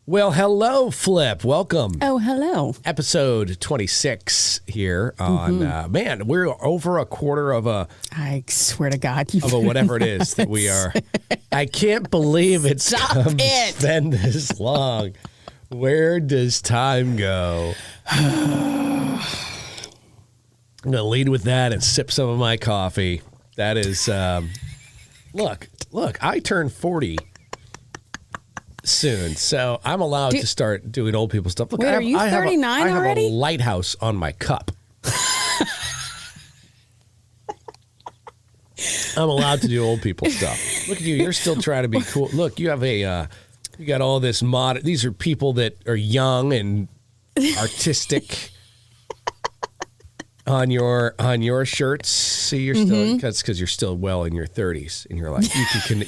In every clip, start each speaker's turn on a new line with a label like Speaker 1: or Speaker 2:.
Speaker 1: Well, hello, Flip. Welcome.
Speaker 2: Oh, hello.
Speaker 1: Episode 26 here on, man, we're over a quarter of a...
Speaker 2: I swear to God.
Speaker 1: Of a whatever it is that we are. I can't believe it's been this long. Where does time go? I'm going to lead with that and sip some of my coffee. That is, look, I turn 40 soon, so I'm allowed to start doing old people stuff. Look,
Speaker 2: wait, are you 39 already?
Speaker 1: I have a lighthouse on my cup. I'm allowed to do old people stuff. Look at you. You're still trying to be cool. Look, you have you got all this these are people that are young and artistic on your shirts. See, you're still, because you're still well in your 30s and you're like,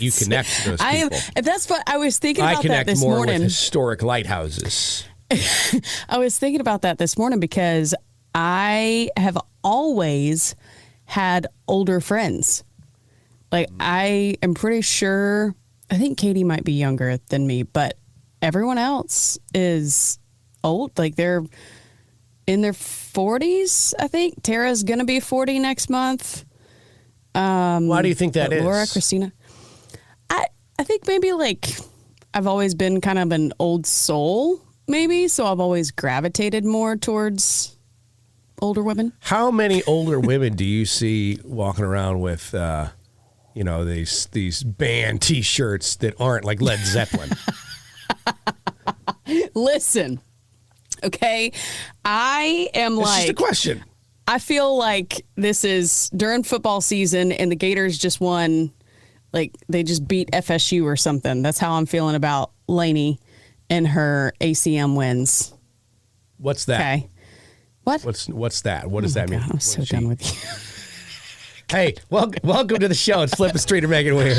Speaker 1: you connect to those people.
Speaker 2: That's what I was thinking about that this morning.
Speaker 1: I connect more with historic lighthouses.
Speaker 2: I was thinking about that this morning because I have always had older friends. Like, I am pretty sure, I think Katie might be younger than me, but everyone else is old. Like, they're in their 40s, I think. Tara's going to be 40 next month.
Speaker 1: Why do you think that is?
Speaker 2: Laura, Christina. I think maybe, like, I've always been kind of an old soul, maybe, so I've always gravitated more towards older women.
Speaker 1: How many older women do you see walking around with, these band T-shirts that aren't like Led Zeppelin?
Speaker 2: Listen, okay, I am
Speaker 1: It's just a question.
Speaker 2: I feel like this is during football season and the Gators just won, like they just beat FSU or something. That's how I'm feeling about Lainey and her ACM wins.
Speaker 1: What's that?
Speaker 2: Okay. What?
Speaker 1: What's that? What does that mean?
Speaker 2: I'm so done with you.
Speaker 1: Hey, welcome to the show. It's Flip and Street and Megan Weird.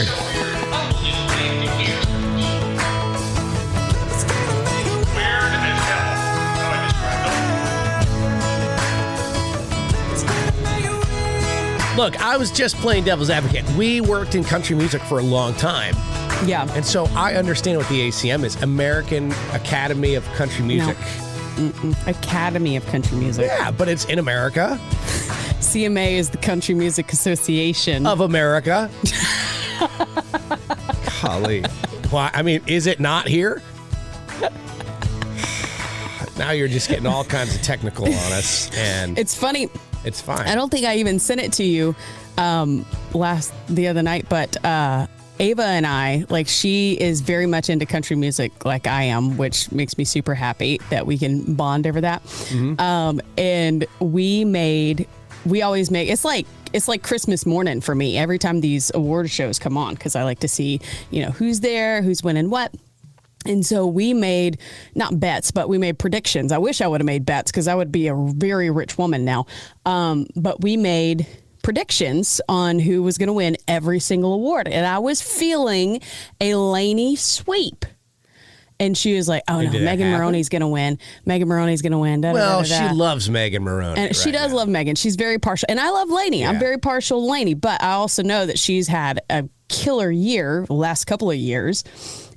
Speaker 1: Look, I was just playing devil's advocate. We worked in country music for a long time.
Speaker 2: Yeah.
Speaker 1: And so I understand what the ACM is, American Academy of Country Music.
Speaker 2: No. Academy of Country Music.
Speaker 1: Yeah, but it's in America.
Speaker 2: CMA is the Country Music Association
Speaker 1: of America. Golly. Why? I mean, is it not here? Now you're just getting all kinds of technical on us. And
Speaker 2: it's funny.
Speaker 1: It's fine.
Speaker 2: I don't think I even sent it to you the other night, but Ava and I, like, she is very much into country music like I am, which makes me super happy that we can bond over that. Mm-hmm. And we always make, it's like Christmas morning for me every time these award shows come on, because I like to see, who's there, who's winning what. And so we made, not bets, but we made predictions. I wish I would have made bets because I would be a very rich woman now. But we made predictions on who was going to win every single award. And I was feeling a Lainey sweep. And she was like, oh, no, Megan Maroney's going to win. Megan Maroney's going to win.
Speaker 1: Well, she loves Megan Maroney.
Speaker 2: And she does love Megan. She's very partial. And I love Lainey. Yeah. I'm very partial to Lainey. But I also know that she's had a killer year, the last couple of years.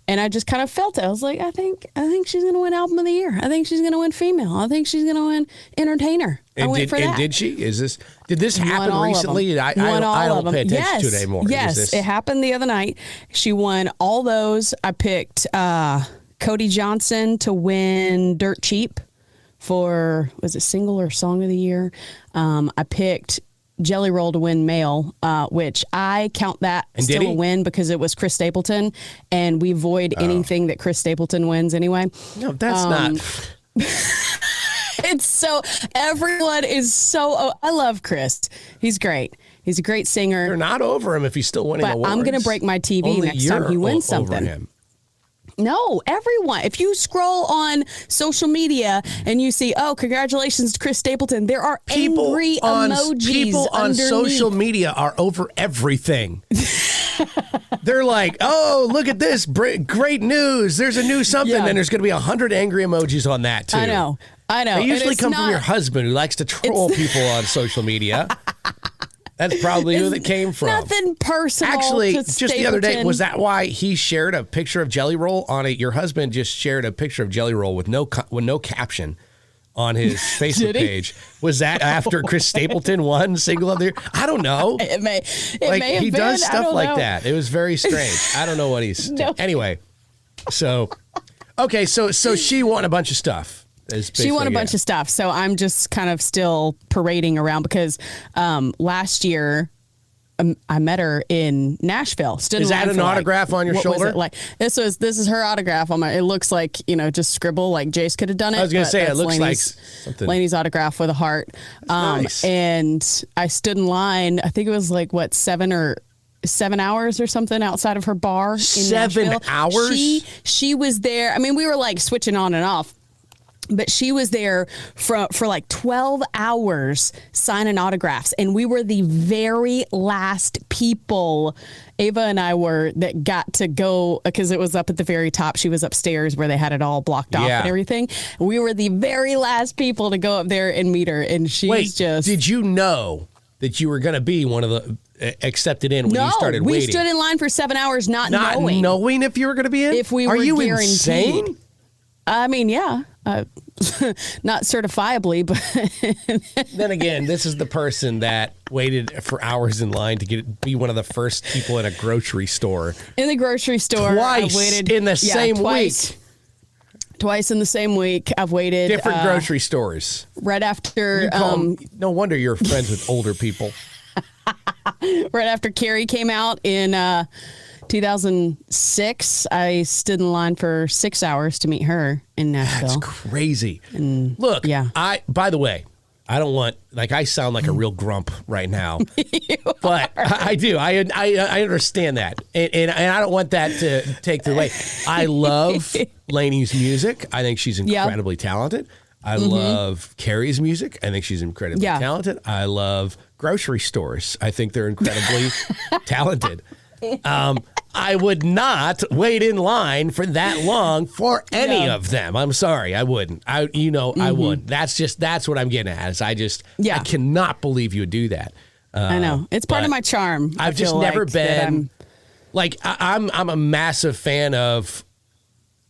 Speaker 2: And I just kind of felt it. I was like, I think she's going to win Album of the Year. I think she's going to win Female. I think she's going to win Entertainer. I went for that.
Speaker 1: And did she? Did this happen recently? I don't pay attention to it anymore.
Speaker 2: Yes, it happened the other night. She won all those. I picked Cody Johnson to win Dirt Cheap for, was it Single or Song of the Year? I picked Jelly Roll to win Male, which I count that still a win because it was Chris Stapleton, and we void anything that Chris Stapleton wins anyway.
Speaker 1: No, that's not.
Speaker 2: It's so, everyone is so, I love Chris. He's great. He's a great singer.
Speaker 1: You're not over him if he's still winning awards.
Speaker 2: I'm going to break my TV next time he wins something. Over him. No, everyone. If you scroll on social media and you see, oh, congratulations to Chris Stapleton, there are angry emojis.
Speaker 1: People on social media are over everything. They're like, oh, look at this. Great news. There's a new something. And there's going to be 100 angry emojis on that, too.
Speaker 2: I know.
Speaker 1: They usually come from your husband who likes to troll people on social media. That's probably who that came from.
Speaker 2: Nothing personal.
Speaker 1: Actually,
Speaker 2: to
Speaker 1: just the other day,
Speaker 2: Stapleton.
Speaker 1: was that why he shared a picture of Jelly Roll on it? Your husband just shared a picture of Jelly Roll with no caption on his Facebook page. Was that after Chris Stapleton won Single of the Year? I don't know.
Speaker 2: It may have
Speaker 1: he
Speaker 2: been.
Speaker 1: does
Speaker 2: I
Speaker 1: stuff
Speaker 2: don't
Speaker 1: like
Speaker 2: know.
Speaker 1: that. It was very strange. I don't know what he's anyway. So okay, so she won a bunch of stuff.
Speaker 2: She won a bunch of stuff. So I'm just kind of still parading around because last year I met her in Nashville. Stood
Speaker 1: Is
Speaker 2: in
Speaker 1: that
Speaker 2: line
Speaker 1: an
Speaker 2: for,
Speaker 1: autograph on your
Speaker 2: what was
Speaker 1: shoulder?
Speaker 2: it like? This is her autograph on my. It looks like just scribble like Jace could have done it.
Speaker 1: I was gonna
Speaker 2: but
Speaker 1: say it
Speaker 2: that's
Speaker 1: looks like
Speaker 2: Lainey's,
Speaker 1: something.
Speaker 2: Lainey's autograph with a heart.
Speaker 1: Nice.
Speaker 2: And I stood in line. I think it was like 7 hours or something outside of her bar in
Speaker 1: 7
Speaker 2: Nashville.
Speaker 1: hours?
Speaker 2: She was there. I mean, we were like switching on and off. But she was there for like 12 hours signing autographs. And we were the very last people, Ava and I were, that got to go, because it was up at the very top. She was upstairs where they had it all blocked off and everything. We were the very last people to go up there and meet her. And she's just...
Speaker 1: Did you know that you were going to be one of the accepted in when you started
Speaker 2: we
Speaker 1: waiting?
Speaker 2: stood in line for 7 hours not
Speaker 1: knowing if you were going to be in?
Speaker 2: if we
Speaker 1: Are
Speaker 2: were
Speaker 1: you
Speaker 2: guaranteed.
Speaker 1: insane?
Speaker 2: I mean, yeah. Not certifiably, but
Speaker 1: Then again, this is the person that waited for hours in line to be one of the first people in a grocery store.
Speaker 2: in the grocery store,
Speaker 1: Twice
Speaker 2: I've waited
Speaker 1: in the same
Speaker 2: twice.
Speaker 1: week.
Speaker 2: Twice in the same week. I've waited
Speaker 1: Different grocery stores.
Speaker 2: right after
Speaker 1: No wonder you're friends with older people.
Speaker 2: right after Carrie came out in 2006. I stood in line for 6 hours to meet her in Nashville.
Speaker 1: That's crazy. Look,
Speaker 2: yeah.
Speaker 1: by the way, I don't want, I sound like a real grump right now, but I do. I understand that. And I don't want that to take the way. I love Lainey's music. I think she's incredibly talented. I love Carrie's music. I think she's incredibly talented. I love grocery stores. I think they're incredibly talented. I would not wait in line for that long for any of them. I'm sorry, I wouldn't. I wouldn't. That's what I'm getting at. Is I cannot believe you would do that.
Speaker 2: I know it's part of my charm.
Speaker 1: I've just never been I'm a massive fan of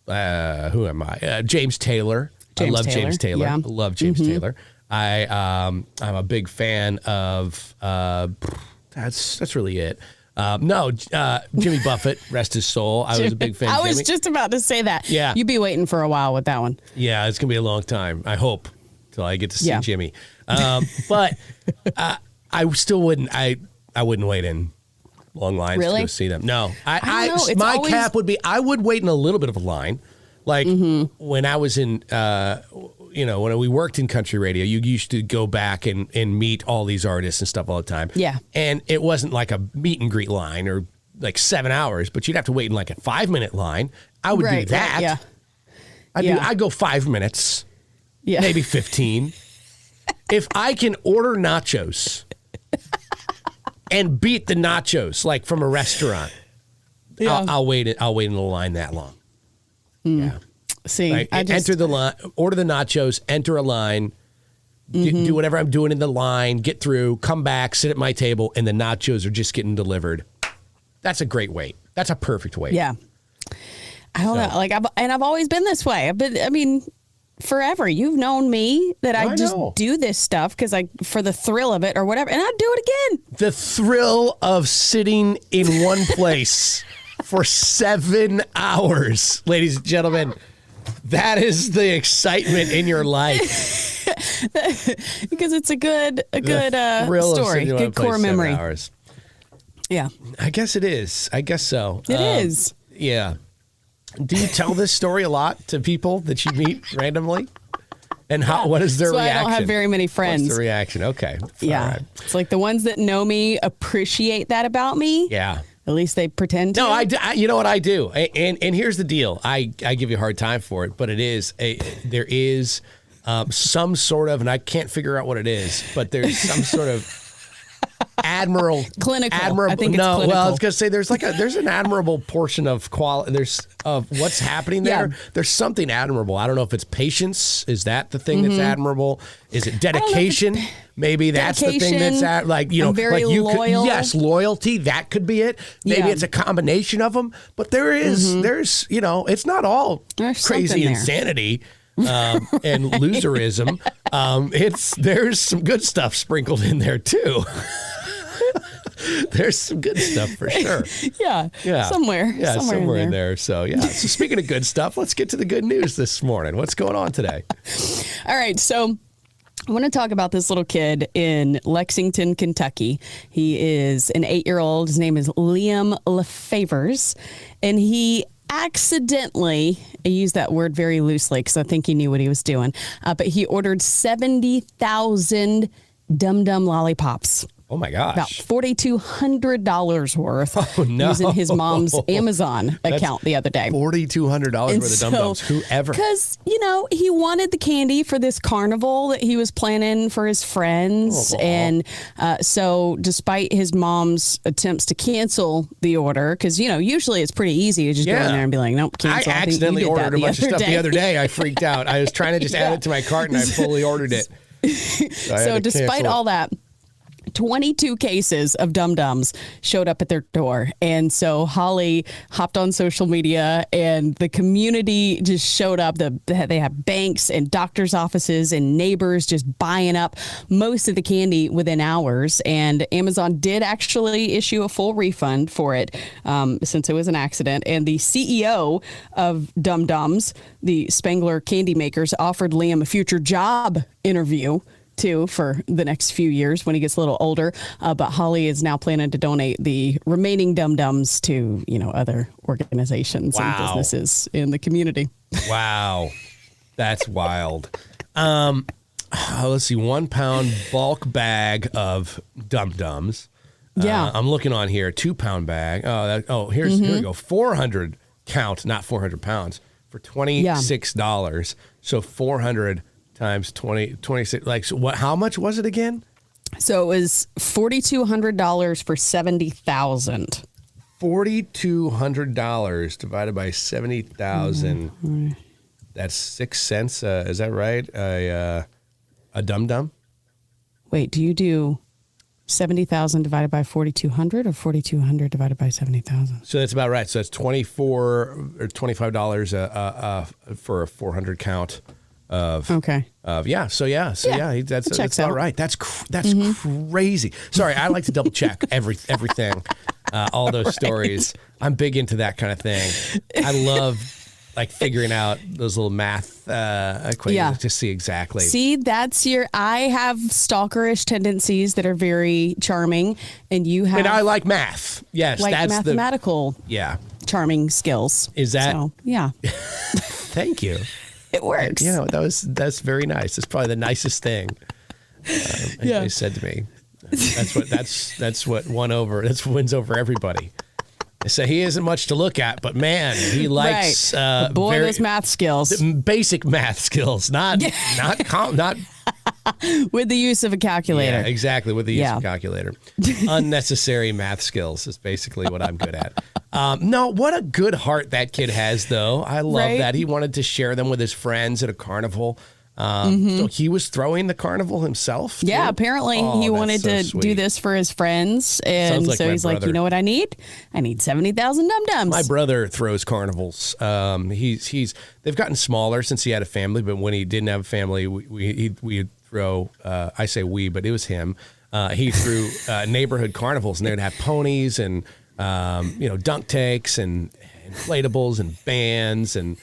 Speaker 1: who am I? James Taylor. I love James Taylor.
Speaker 2: Yeah.
Speaker 1: I love James Taylor. I'm a big fan of that's really it. Jimmy Buffett, rest his soul. I was a big fan of Jimmy.
Speaker 2: I was just about to say that.
Speaker 1: Yeah.
Speaker 2: You'd be waiting for a while with that one.
Speaker 1: Yeah, it's going to be a long time, I hope, till I get to see Jimmy. But I still wouldn't, I wouldn't wait in long lines to go see them. No.
Speaker 2: I don't know.
Speaker 1: My cap would be, I would wait in a little bit of a line. Like when I was in, when we worked in country radio, you used to go back and meet all these artists and stuff all the time.
Speaker 2: Yeah.
Speaker 1: And it wasn't like a meet and greet line or like 7 hours, but you'd have to wait in like a 5-minute line. I would do that.
Speaker 2: Right, yeah.
Speaker 1: I'd go 5 minutes,
Speaker 2: Yeah.
Speaker 1: maybe 15. If I can order nachos and beat the nachos like from a restaurant, I'll wait in the line that long. Yeah.
Speaker 2: See,
Speaker 1: enter the line, order the nachos, enter a line, do whatever I'm doing in the line, get through, come back, sit at my table, and the nachos are just getting delivered. That's a great wait. That's a perfect wait.
Speaker 2: Yeah. I don't know. I've always been this way. Forever. You've known me that I just do this stuff for the thrill of it or whatever, and I'd do it again.
Speaker 1: The thrill of sitting in one place for 7 hours, ladies and gentlemen. That is the excitement in your life.
Speaker 2: Because it's a good story, good core memory.
Speaker 1: Hours.
Speaker 2: Yeah.
Speaker 1: I guess it is. I guess so.
Speaker 2: It is.
Speaker 1: Yeah. Do you tell this story a lot to people that you meet randomly? And what is their reaction?
Speaker 2: I don't have very many friends.
Speaker 1: What's the reaction? Okay.
Speaker 2: Yeah.
Speaker 1: All right.
Speaker 2: It's like the ones that know me appreciate that about me.
Speaker 1: Yeah.
Speaker 2: At least they pretend to.
Speaker 1: No, you know what I do, and here's the deal. I give you a hard time for it, but there is some sort of, and I can't figure out what it is, but there's some sort of
Speaker 2: Clinical.
Speaker 1: admirable.
Speaker 2: I think it's
Speaker 1: no,
Speaker 2: clinical.
Speaker 1: well, I was gonna say there's an admirable portion of quality. There's of what's happening there.
Speaker 2: Yeah.
Speaker 1: There's something admirable. I don't know if it's patience. Is that the thing that's admirable? Is it dedication? Maybe that's the thing that's
Speaker 2: very loyal.
Speaker 1: Yes, loyalty. That could be it. Maybe it's a combination of them. But there's it's not all
Speaker 2: There's
Speaker 1: crazy
Speaker 2: something there.
Speaker 1: insanity. And loserism. There's some good stuff sprinkled in there too. There's some good stuff for sure.
Speaker 2: Yeah. Somewhere
Speaker 1: in there. So So speaking of good stuff, let's get to the good news this morning. What's going on today?
Speaker 2: All right. So I want to talk about this little kid in Lexington, Kentucky. He is an 8-year-old. His name is Liam LeFavors, and he accidentally, I use that word very loosely because I think he knew what he was doing, but he ordered 70,000 Dum Dum lollipops.
Speaker 1: Oh my gosh.
Speaker 2: About $4,200 worth
Speaker 1: no.
Speaker 2: using his mom's Amazon account the other day.
Speaker 1: $4,200 worth of Dum Dums. Whoever.
Speaker 2: Because, he wanted the candy for this carnival that he was planning for his friends. And so despite his mom's attempts to cancel the order, because, usually it's pretty easy to just go in there and be like, nope, cancel.
Speaker 1: I accidentally ordered a bunch of stuff the other day. I freaked out. I was trying to just add it to my cart and I fully ordered it.
Speaker 2: So despite all that, 22 cases of Dum Dums showed up at their door. And so Holly hopped on social media and the community just showed up. They have banks and doctors' offices and neighbors just buying up most of the candy within hours. And Amazon did actually issue a full refund for it since it was an accident. And the CEO of Dum Dums, the Spangler Candy Makers, offered Liam a future job interview too for the next few years when he gets a little older. But Holly is now planning to donate the remaining Dum Dums to, other organizations and businesses in the community.
Speaker 1: Wow. That's wild. Let's see. 1 pound bulk bag of Dum Dums.
Speaker 2: Yeah.
Speaker 1: I'm looking on here. 2 pound bag. Here we go. 400 count, not 400 pounds for $26. So 400 times 26, how much was it again?
Speaker 2: So it was $4,200 for 70,000.
Speaker 1: $4,200 divided by 70,000. That's 6 cents. Is that right? A Dum Dum?
Speaker 2: Wait, do you do 70,000 divided by 4,200 or 4,200 divided by 70,000?
Speaker 1: So that's about right. So it's $24 or $25 for a 400 count. That's about right. That's crazy. Sorry, I like to double check everything, all those stories. I'm big into that kind of thing. I love figuring out those little math equations to see exactly.
Speaker 2: See, I have stalkerish tendencies that are very charming, and you have.
Speaker 1: And I like math. Yes, that's
Speaker 2: mathematical. Charming skills.
Speaker 1: Is that?
Speaker 2: So, yeah.
Speaker 1: Thank you.
Speaker 2: It works.
Speaker 1: That's very nice. It's probably the nicest thing anybody said to me. That's what wins over everybody. They say he isn't much to look at, but man, he likes
Speaker 2: those math skills,
Speaker 1: basic math skills, not
Speaker 2: with the use of a calculator.
Speaker 1: Yeah, exactly, with the use of a calculator. Unnecessary math skills is basically what I'm good at. No, what a good heart that kid has, though. I love that. He wanted to share them with his friends at a carnival. So he was throwing the carnival himself, too?
Speaker 2: Yeah, apparently he wanted to do this for his friends. And so he's like, you know what I need? I need 70,000 Dum Dums.
Speaker 1: My brother throws carnivals. They've gotten smaller since he had a family, but when he didn't have a family, we'd throw, I say we, but it was him. He threw neighborhood carnivals, and they'd have ponies and dunk tanks and inflatables and bands and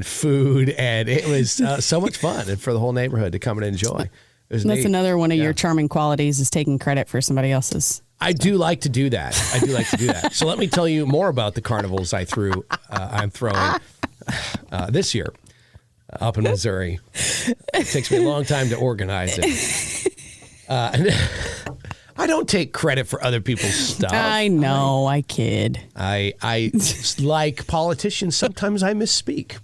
Speaker 1: food, and it was so much fun and for the whole neighborhood to come and enjoy. That's
Speaker 2: neat. Another one of your charming qualities is taking credit for somebody else's.
Speaker 1: I do like to do that. So let me tell you more about the carnivals I'm throwing this year up in Missouri. It takes me a long time to organize it. I don't take credit for other people's stuff.
Speaker 2: I know, I kid.
Speaker 1: I like politicians, sometimes I misspeak.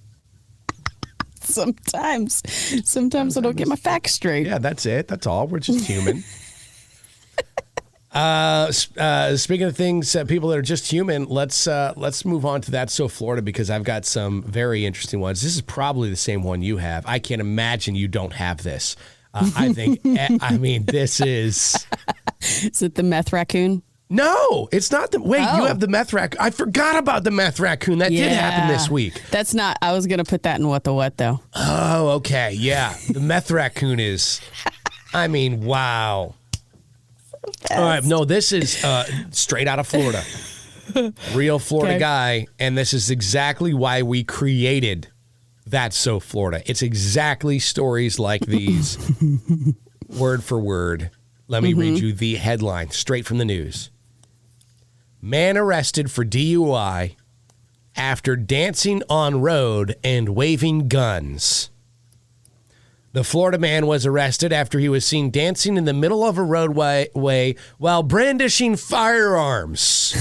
Speaker 2: Sometimes I don't get my facts straight.
Speaker 1: Yeah, that's it. That's all. We're just human. Speaking of things, people that are just human, let's move on to That's So Florida, because I've got some very interesting ones. This is probably the same one you have. I can't imagine you don't have this. I think, I mean, this is.
Speaker 2: Is it the meth raccoon?
Speaker 1: No, it's not the. Wait, you have the meth raccoon. I forgot about the meth raccoon. That did happen this week.
Speaker 2: That's not. I was going to put that in What the What, though.
Speaker 1: Oh, okay. Yeah. The meth raccoon is. I mean, wow. All right. No, this is straight out of Florida. Real Florida guy. And this is exactly why we created That's So Florida. It's exactly stories like these, word for word. Let me read you the headline straight from the news. Man arrested for DUI after dancing on road and waving guns. The Florida man was arrested after he was seen dancing in the middle of a roadway while brandishing firearms.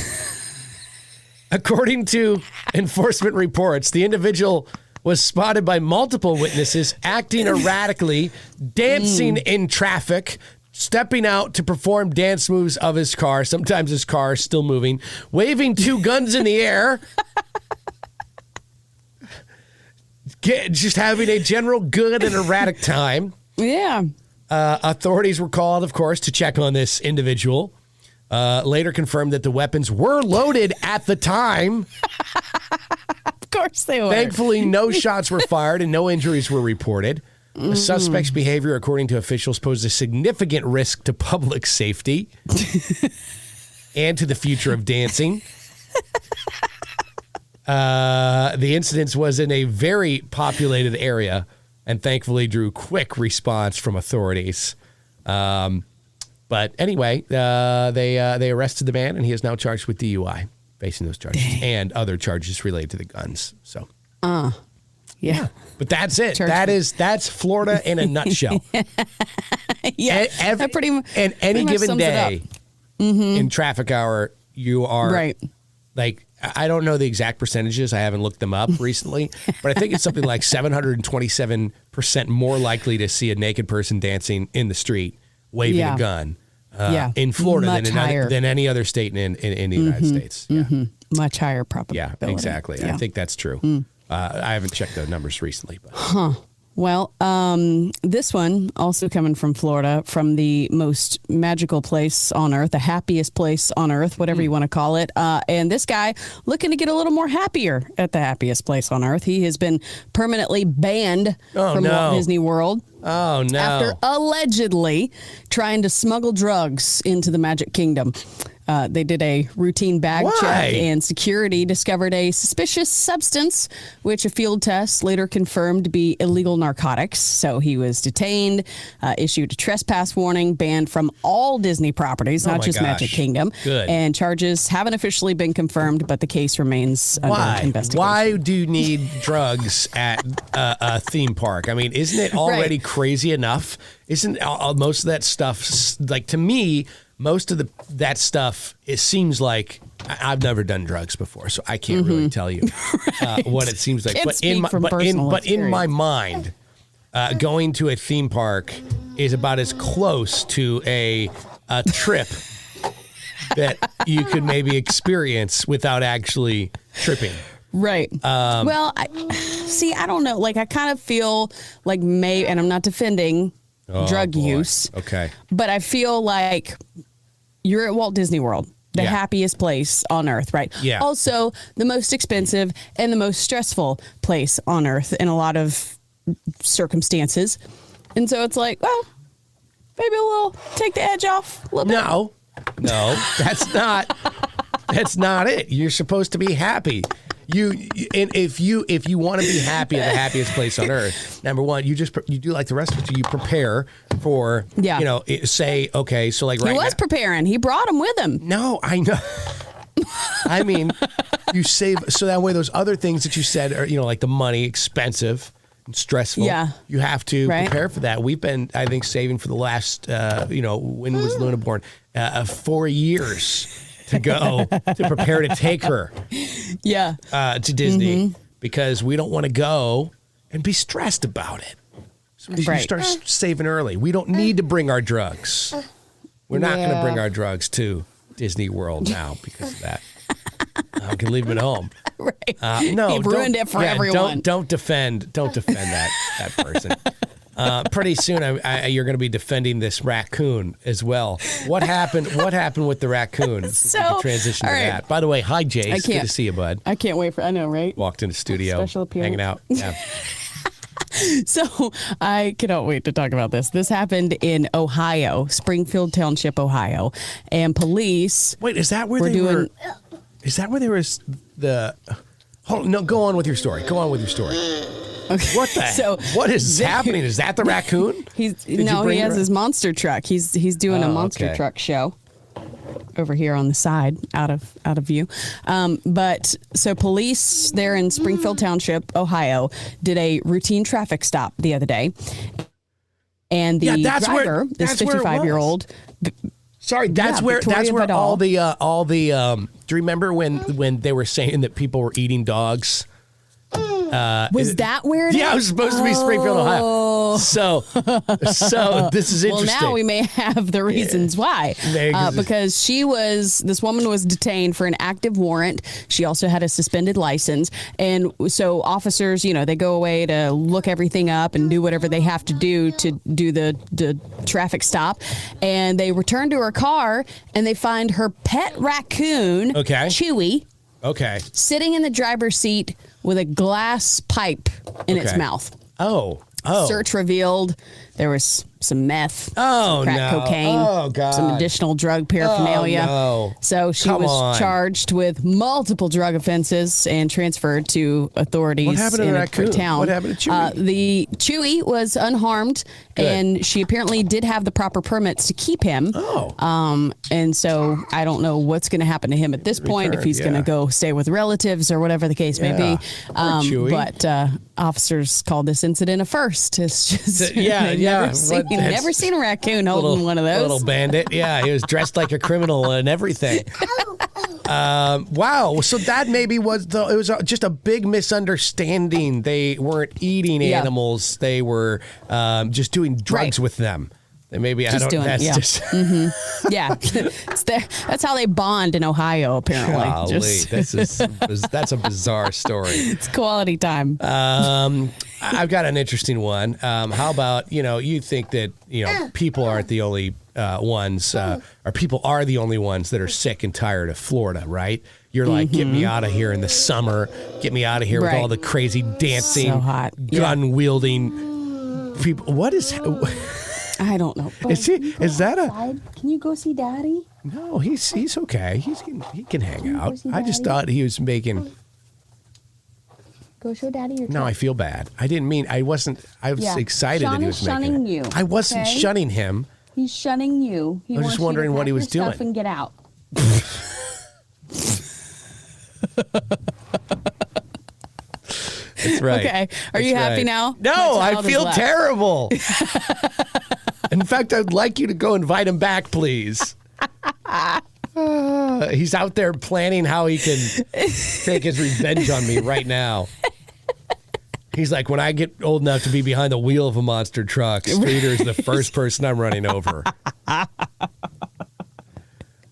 Speaker 1: According to enforcement reports, the individual was spotted by multiple witnesses acting erratically, dancing in traffic, stepping out to perform dance moves of his car. Sometimes his car is still moving, waving two guns in the air. Just having a general good and erratic time.
Speaker 2: Yeah.
Speaker 1: Authorities were called, of course, to check on this individual. Later confirmed that the weapons were loaded at the time.
Speaker 2: Of course they were.
Speaker 1: Thankfully, no shots were fired and no injuries were reported. The suspect's behavior, according to officials, posed a significant risk to public safety and to the future of dancing. The incident was in a very populated area and thankfully drew quick response from authorities. But anyway, they arrested the man and he is now charged with DUI, facing those charges and other charges related to the guns. So,
Speaker 2: yeah.
Speaker 1: But that's it. That's Florida in a nutshell.
Speaker 2: Yeah.
Speaker 1: And any given day in traffic hour, you are
Speaker 2: right.
Speaker 1: Like, I don't know the exact percentages. I haven't looked them up recently, but I think it's something like 727% more likely to see a naked person dancing in the street waving a gun in Florida than any other state in the United States. Yeah.
Speaker 2: Much higher probability.
Speaker 1: Yeah, exactly. Yeah. I think that's true. I haven't checked the numbers recently. But.
Speaker 2: Well, this one also coming from Florida, from the most magical place on earth, the happiest place on earth, whatever you want to call it. And this guy looking to get a little more happier at the happiest place on earth. He has been permanently banned from Walt Disney World.
Speaker 1: Oh, no.
Speaker 2: After allegedly trying to smuggle drugs into the Magic Kingdom. They did a routine bag check and security discovered a suspicious substance, which a field test later confirmed to be illegal narcotics. So he was detained, issued a trespass warning, banned from all Disney properties, not just Magic Kingdom.
Speaker 1: Good.
Speaker 2: And charges haven't officially been confirmed, but the case remains under investigation.
Speaker 1: Why do you need drugs at a theme park? I mean, isn't it already crazy enough? Isn't most of that stuff, like, to me, most of that stuff, it seems like, I've never done drugs before, so I can't really tell you what it seems like. But in my mind, going to a theme park is about as close to a trip that you could maybe experience without actually tripping.
Speaker 2: Right. Well, I don't know. Like, I kind of feel like and I'm not defending drug use.
Speaker 1: Okay.
Speaker 2: But I feel like you're at Walt Disney World, the happiest place on earth, right?
Speaker 1: Yeah.
Speaker 2: Also, the most expensive and the most stressful place on earth in a lot of circumstances. And so it's like, well, maybe take the edge off a little bit.
Speaker 1: No, that's not it. You're supposed to be happy. If you want to be happy at the happiest place on earth, number one, you do like the rest of it. You prepare for, say, okay, so like
Speaker 2: he was preparing. He brought him with him.
Speaker 1: No, I know. I mean, you save so that way those other things that you said are, like the money, expensive and stressful.
Speaker 2: Yeah.
Speaker 1: You have to prepare for that. We've been, I think, saving for the last, when was Luna born? 4 years. To go to prepare to take her to Disney because we don't want to go and be stressed about it. So we should start saving early. We don't need to bring our drugs. We're not going to bring our drugs to Disney World now because of that. We can leave them at home.
Speaker 2: Right.
Speaker 1: No,
Speaker 2: he ruined it for everyone.
Speaker 1: Don't defend that person. Pretty soon, you're going to be defending this raccoon as well. What happened? What happened with the raccoon?
Speaker 2: So,
Speaker 1: we can transition to that. By the way, hi, Jace. Good to see you, bud.
Speaker 2: I can't wait for. I know, right?
Speaker 1: Walked into the studio,
Speaker 2: Special appearance.
Speaker 1: hanging out. Yeah.
Speaker 2: So I cannot wait to talk about this. This happened in Ohio, Springfield Township, Ohio, and police.
Speaker 1: Wait, is that where they were? Is that where there was the? Hold on, no, go on with your story. Go on with your story.
Speaker 2: Okay.
Speaker 1: What the? What is happening? Is that the raccoon?
Speaker 2: He has his monster truck. He's doing a monster truck show over here on the side, out of view. But so police there in Springfield Township, Ohio, did a routine traffic stop the other day, and the driver, this 55-year-old.
Speaker 1: Sorry, that's where all the do you remember when they were saying that people were eating dogs?
Speaker 2: Was that where it is?
Speaker 1: Yeah, it was supposed to be Springfield, Ohio. So this is interesting.
Speaker 2: Well, now we may have the reasons why. Because this woman was detained for an active warrant. She also had a suspended license. And so officers, they go away to look everything up and do whatever they have to do the traffic stop. And they return to her car and they find her pet raccoon, Chewy, sitting in the driver's seat with a glass pipe in its mouth.
Speaker 1: Oh.
Speaker 2: Search revealed there was some meth,
Speaker 1: crack
Speaker 2: cocaine, some additional drug paraphernalia.
Speaker 1: Oh, no.
Speaker 2: So she was charged with multiple drug offenses and transferred to authorities in a town.
Speaker 1: What happened to Chewy?
Speaker 2: The Chewy was unharmed, and she apparently did have the proper permits to keep him. And so I don't know what's going to happen to him at this point, if he's going to go stay with relatives or whatever the case may be. But officers called this incident a first. It's just never seen a raccoon holding one of those.
Speaker 1: Little bandit. Yeah, he was dressed like a criminal and everything. Wow. So that maybe was just a big misunderstanding. They weren't eating animals. They were just doing drugs with them. And maybe that's how they bond in Ohio, apparently. That's a bizarre story.
Speaker 2: It's quality time.
Speaker 1: I've got an interesting one. How about, you think that, people aren't the only ones, or people are the only ones that are sick and tired of Florida, right? You're like, get me out of here in the summer. Get me out of here with all the crazy dancing,
Speaker 2: so hot.
Speaker 1: gun-wielding people. What is...
Speaker 2: I don't know.
Speaker 1: Is that a...
Speaker 3: Can you go see Daddy?
Speaker 1: No, he's okay. He can hang out. I just thought he was making...
Speaker 3: Go show Daddy your truck.
Speaker 1: No, I feel bad. I didn't mean... I was excited that he was
Speaker 3: shunning you.
Speaker 1: I wasn't shunning him.
Speaker 3: He's shunning you.
Speaker 1: I was just wondering what he was doing.
Speaker 3: Stuff and get out.
Speaker 1: That's right.
Speaker 2: Okay. Are you happy now?
Speaker 1: No, I feel terrible. In fact, I'd like you to go invite him back, please. He's out there planning how he can take his revenge on me right now. He's like, when I get old enough to be behind the wheel of a monster truck, Streeter's the first person I'm running over.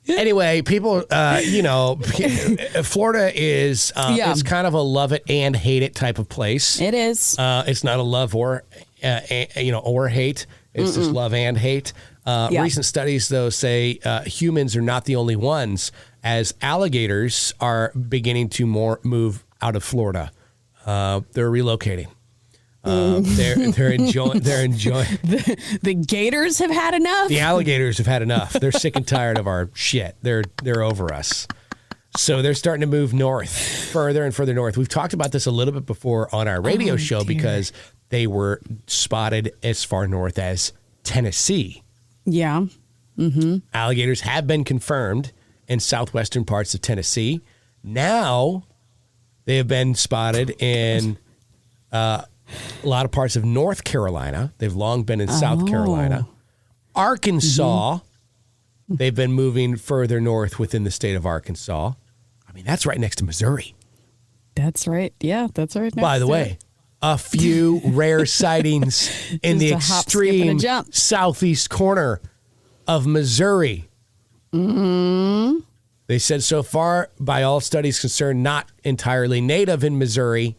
Speaker 1: Anyway, people, Florida is it's kind of a love it and hate it type of place.
Speaker 2: It is.
Speaker 1: It's not a love or hate. It's just love and hate. Recent studies, though, say humans are not the only ones, as alligators are beginning to move out of Florida. They're relocating. They're enjoying.
Speaker 2: The gators have had enough.
Speaker 1: The alligators have had enough. They're sick and tired of our shit. They're over us. So they're starting to move north, further and further north. We've talked about this a little bit before on our radio show because they were spotted as far north as Tennessee.
Speaker 2: Yeah. Mm-hmm.
Speaker 1: Alligators have been confirmed in southwestern parts of Tennessee. Now they have been spotted in a lot of parts of North Carolina. They've long been in South Carolina. Arkansas, they've been moving further north within the state of Arkansas. I mean, that's right next to Missouri.
Speaker 2: That's right. Yeah, that's right next
Speaker 1: By the way, a few rare sightings in the
Speaker 2: a hop, skip, and a
Speaker 1: extreme
Speaker 2: jump.
Speaker 1: southeast corner of Missouri. They said so far, by all studies concerned, not entirely native in Missouri,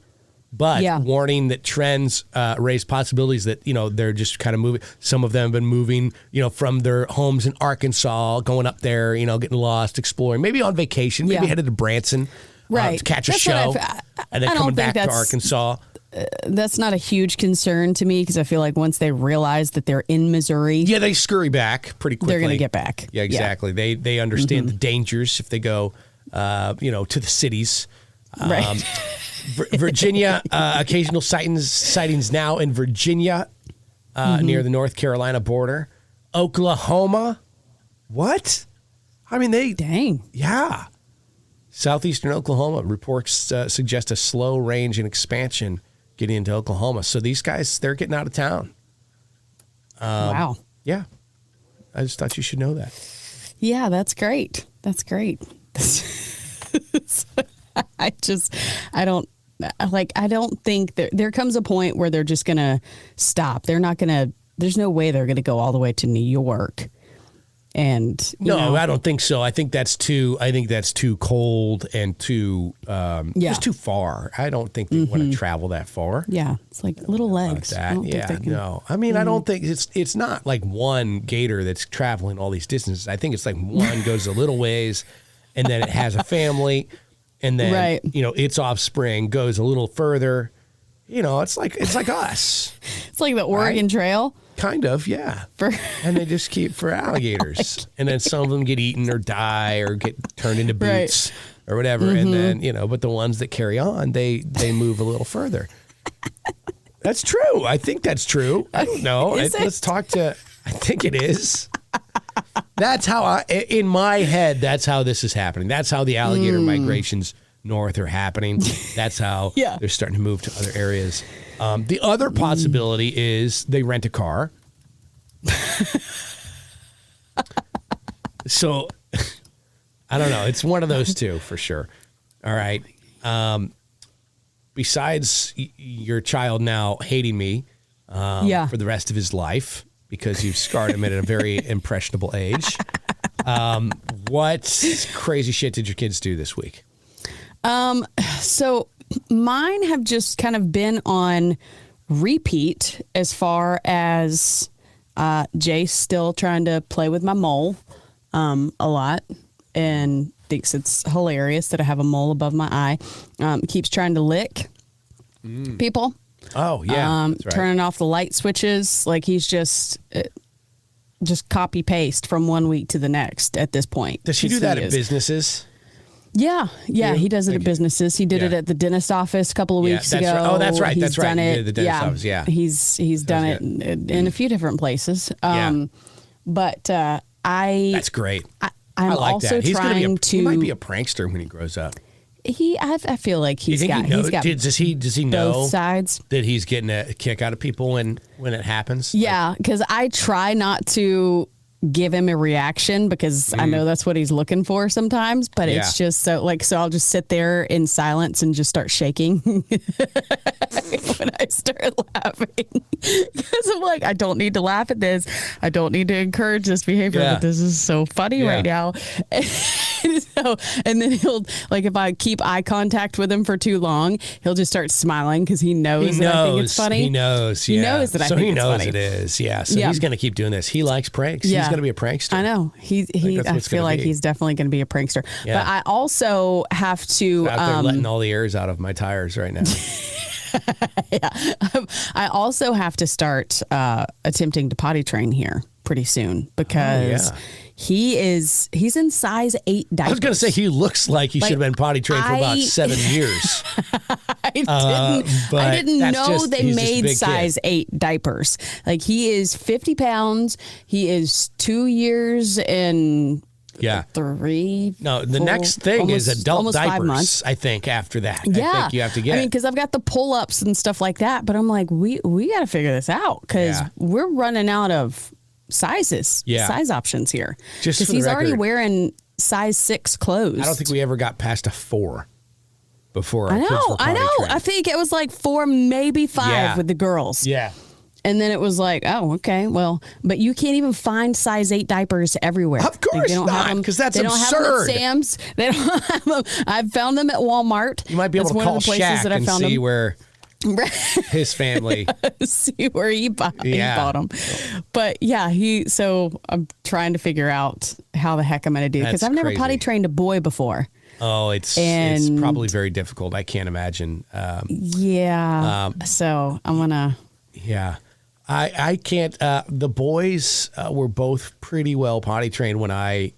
Speaker 1: but warning that trends raise possibilities that, they're just kind of moving. Some of them have been moving, from their homes in Arkansas, going up there, getting lost, exploring, maybe on vacation, maybe headed to Branson to catch a show, and then coming back to Arkansas.
Speaker 2: That's not a huge concern to me because I feel like once they realize that they're in Missouri,
Speaker 1: they scurry back pretty quickly.
Speaker 2: They're going to get back.
Speaker 1: Yeah, exactly. They understand the dangers if they go, to the cities.
Speaker 2: Right.
Speaker 1: Virginia, occasional sightings now in Virginia, near the North Carolina border. Oklahoma, what? I mean,
Speaker 2: dang.
Speaker 1: Yeah. Southeastern Oklahoma reports suggest a slow range and expansion getting into Oklahoma. So these guys, they're getting out of town.
Speaker 2: Wow.
Speaker 1: Yeah. I just thought you should know that.
Speaker 2: Yeah, that's great. That's great. I don't think there comes a point where they're just going to stop. There's no way they're going to go all the way to New York. And
Speaker 1: I don't think so. I think that's too cold and too just too far. I don't think they want to travel that far.
Speaker 2: Yeah, it's like little legs.
Speaker 1: I mean, I don't think it's not like one gator that's traveling all these distances. I think it's like one goes a little ways, and then it has a family, and then its offspring goes a little further. It's like us.
Speaker 2: It's like the Oregon Trail.
Speaker 1: Kind of, yeah. And they just keep for alligators. And then some of them get eaten or die or get turned into boots or whatever. And then, but the ones that carry on, they move a little further. That's true. I think that's true. I don't know. Let's talk to, I think it is. That's how in my head, that's how this is happening. That's how the alligator migrations north are happening. That's how they're starting to move to other areas. The other possibility is they rent a car. So, I don't know. It's one of those two for sure. All right. Besides your child now hating me for the rest of his life because you've scarred him at a very impressionable age, what crazy shit did your kids do this week?
Speaker 2: So mine have just kind of been on repeat as far as Jay's still trying to play with my mole a lot and thinks it's hilarious that I have a mole above my eye. Keeps trying to lick people.
Speaker 1: Oh, yeah. That's right.
Speaker 2: Turning off the light switches. Like he's just copy paste from one week to the next at this point.
Speaker 1: Does he do that at businesses?
Speaker 2: Yeah, he does it at businesses. He did it at the dentist office a couple of weeks ago.
Speaker 1: Right. Oh, that's right.
Speaker 2: He's
Speaker 1: that's right.
Speaker 2: Done it.
Speaker 1: He did the dentist office. Yeah,
Speaker 2: he's done it in a few different places. But
Speaker 1: that's great.
Speaker 2: I'm
Speaker 1: I like
Speaker 2: also
Speaker 1: that. He's
Speaker 2: trying to.
Speaker 1: He might be a prankster when he grows up.
Speaker 2: I feel like he's got
Speaker 1: does he know
Speaker 2: both sides
Speaker 1: that he's getting a kick out of people when it happens?
Speaker 2: Yeah, because I try not to give him a reaction because I know that's what he's looking for sometimes, but it's just so I'll just sit there in silence and just start shaking when I start laughing because I'm like, I don't need to laugh at this. I don't need to encourage this behavior, but this is so funny right now. And then he'll, like, if I keep eye contact with him for too long, he'll just start smiling because he knows that I think it's funny.
Speaker 1: He knows.
Speaker 2: He knows that I think it's funny.
Speaker 1: So he knows it is. Yeah. So he's going to keep doing this. He likes pranks. Yeah. He's going to be a prankster.
Speaker 2: I know. I feel like he's definitely going to be a prankster. Yeah. But I also have to.
Speaker 1: Out there letting all the airs out of my tires right now.
Speaker 2: I also have to start attempting to potty train here pretty soon because he's in size 8 diapers.
Speaker 1: I was going to say he looks like he should have been potty trained for about 7 years.
Speaker 2: I didn't know they made size 8 diapers. Like he is 50 pounds. He is 2 years and 3.
Speaker 1: No, the next thing is adult diapers. 5 months. I think after that, I think you have to get.
Speaker 2: I mean, because I've got the pull-ups and stuff like that, but I'm like, we got to figure this out because we're running out of size options here.
Speaker 1: Just because
Speaker 2: he's already wearing size 6 clothes.
Speaker 1: I don't think we ever got past a 4 before.
Speaker 2: I know. I think it was like 4, maybe 5 with the girls.
Speaker 1: Yeah.
Speaker 2: And then it was like, oh, okay, well, but you can't even find size 8 diapers everywhere.
Speaker 1: Of course not, because that's
Speaker 2: They don't have them
Speaker 1: absurd.
Speaker 2: at Sam's. They don't have them. I've found them at Walmart.
Speaker 1: You might be able
Speaker 2: That's
Speaker 1: to
Speaker 2: one
Speaker 1: call
Speaker 2: of the places
Speaker 1: Shaq
Speaker 2: that I
Speaker 1: and
Speaker 2: found
Speaker 1: see
Speaker 2: them.
Speaker 1: where his family.
Speaker 2: See where he bought
Speaker 1: Yeah.
Speaker 2: them. But yeah, so I'm trying to figure out how the heck I'm going to do because
Speaker 1: That's
Speaker 2: I've never
Speaker 1: crazy.
Speaker 2: potty trained a boy before.
Speaker 1: Oh, it's
Speaker 2: And-
Speaker 1: probably very difficult. I can't imagine.
Speaker 2: Yeah. So I'm going to.
Speaker 1: Yeah. I can't. The boys were both pretty well potty trained when I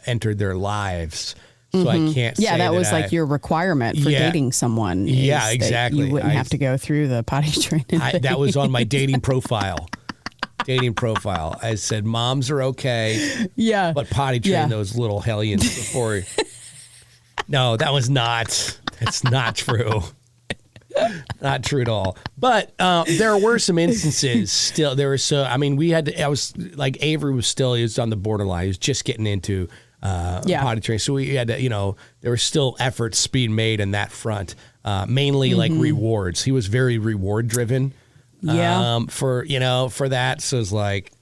Speaker 1: entered their lives. So I can't
Speaker 2: Yeah,
Speaker 1: say
Speaker 2: that was
Speaker 1: I-
Speaker 2: like your requirement for
Speaker 1: Yeah.
Speaker 2: dating someone. is
Speaker 1: Yeah,
Speaker 2: that
Speaker 1: exactly.
Speaker 2: You wouldn't
Speaker 1: I-
Speaker 2: have to go through the potty training.
Speaker 1: that was on my dating profile. I said, moms are okay,
Speaker 2: Yeah.
Speaker 1: but potty train
Speaker 2: Yeah.
Speaker 1: those little hellions before. No, that's not true. Not true at all. But there were some instances still. There were we had to, I was like, Avery he was on the borderline. He was just getting into potty training. So we had to, there were still efforts being made in that front, mainly like rewards. He was very reward driven.
Speaker 2: Yeah.
Speaker 1: For that. So it's like,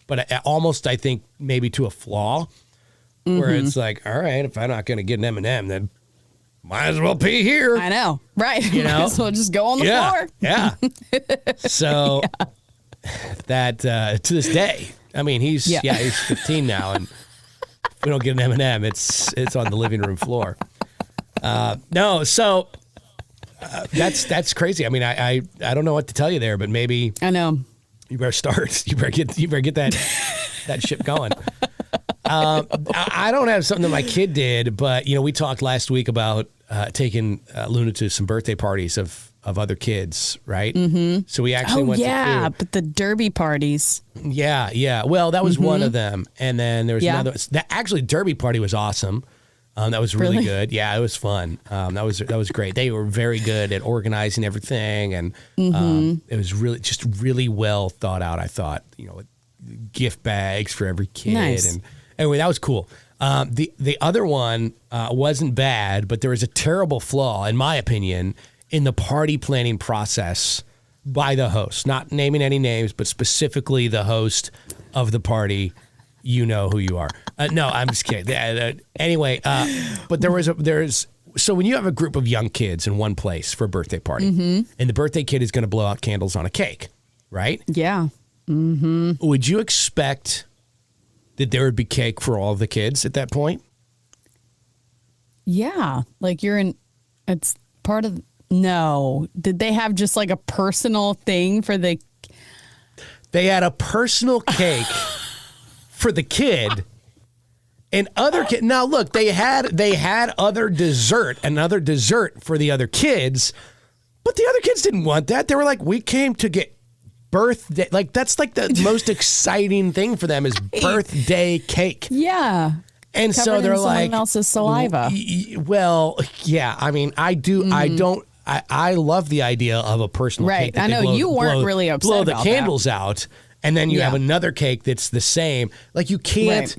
Speaker 1: but almost, I think maybe to a flaw where it's like, all right, if I'm not going to get an M&M, then might as well pee here.
Speaker 2: I know. Right.
Speaker 1: You know?
Speaker 2: Might as well just go on the floor.
Speaker 1: Yeah. So that to this day, I mean, he's 15 now, and if we don't get an M&M, it's on the living room floor. No, so that's crazy. I mean, I don't know what to tell you there, but maybe
Speaker 2: I know.
Speaker 1: you better start. You better get that ship going. I don't have something that my kid did, but we talked last week about taking Luna to some birthday parties of other kids, right? Mm-hmm. So we actually went to two.
Speaker 2: But the derby parties.
Speaker 1: Yeah. Well, that was one of them, and then there was another. That actually derby party was awesome. That was really good. Yeah, it was fun. That was great. They were very good at organizing everything, and it was really well thought out. I thought, with gift bags for every kid,
Speaker 2: Nice.
Speaker 1: and anyway, that was cool. The other one wasn't bad, but there was a terrible flaw, in my opinion, in the party planning process by the host. Not naming any names, but specifically the host of the party. You know who you are. No, I'm just kidding. Anyway, but so when you have a group of young kids in one place for a birthday party, and the birthday kid is going to blow out candles on a cake, right?
Speaker 2: Yeah. Mm-hmm.
Speaker 1: Would you expect that there would be cake for all of the kids at that point?
Speaker 2: Yeah. Like it's part of, no. Did they have just like a personal thing for the?
Speaker 1: They had a personal cake for the kid. And other kids. Now look, they had another dessert for the other kids, but the other kids didn't want that. They were like, we came to get birthday. Like that's like the most exciting thing for them is birthday cake.
Speaker 2: Yeah.
Speaker 1: And
Speaker 2: Covered
Speaker 1: so they're
Speaker 2: in
Speaker 1: like,
Speaker 2: someone else's saliva.
Speaker 1: Well, yeah. I mean, I do. I don't. I love the idea of a personal
Speaker 2: Right.
Speaker 1: cake. that
Speaker 2: I
Speaker 1: they
Speaker 2: know you weren't really upset
Speaker 1: blow the
Speaker 2: about
Speaker 1: candles out. And then you
Speaker 2: Yeah.
Speaker 1: have another cake that's the same. Like you can't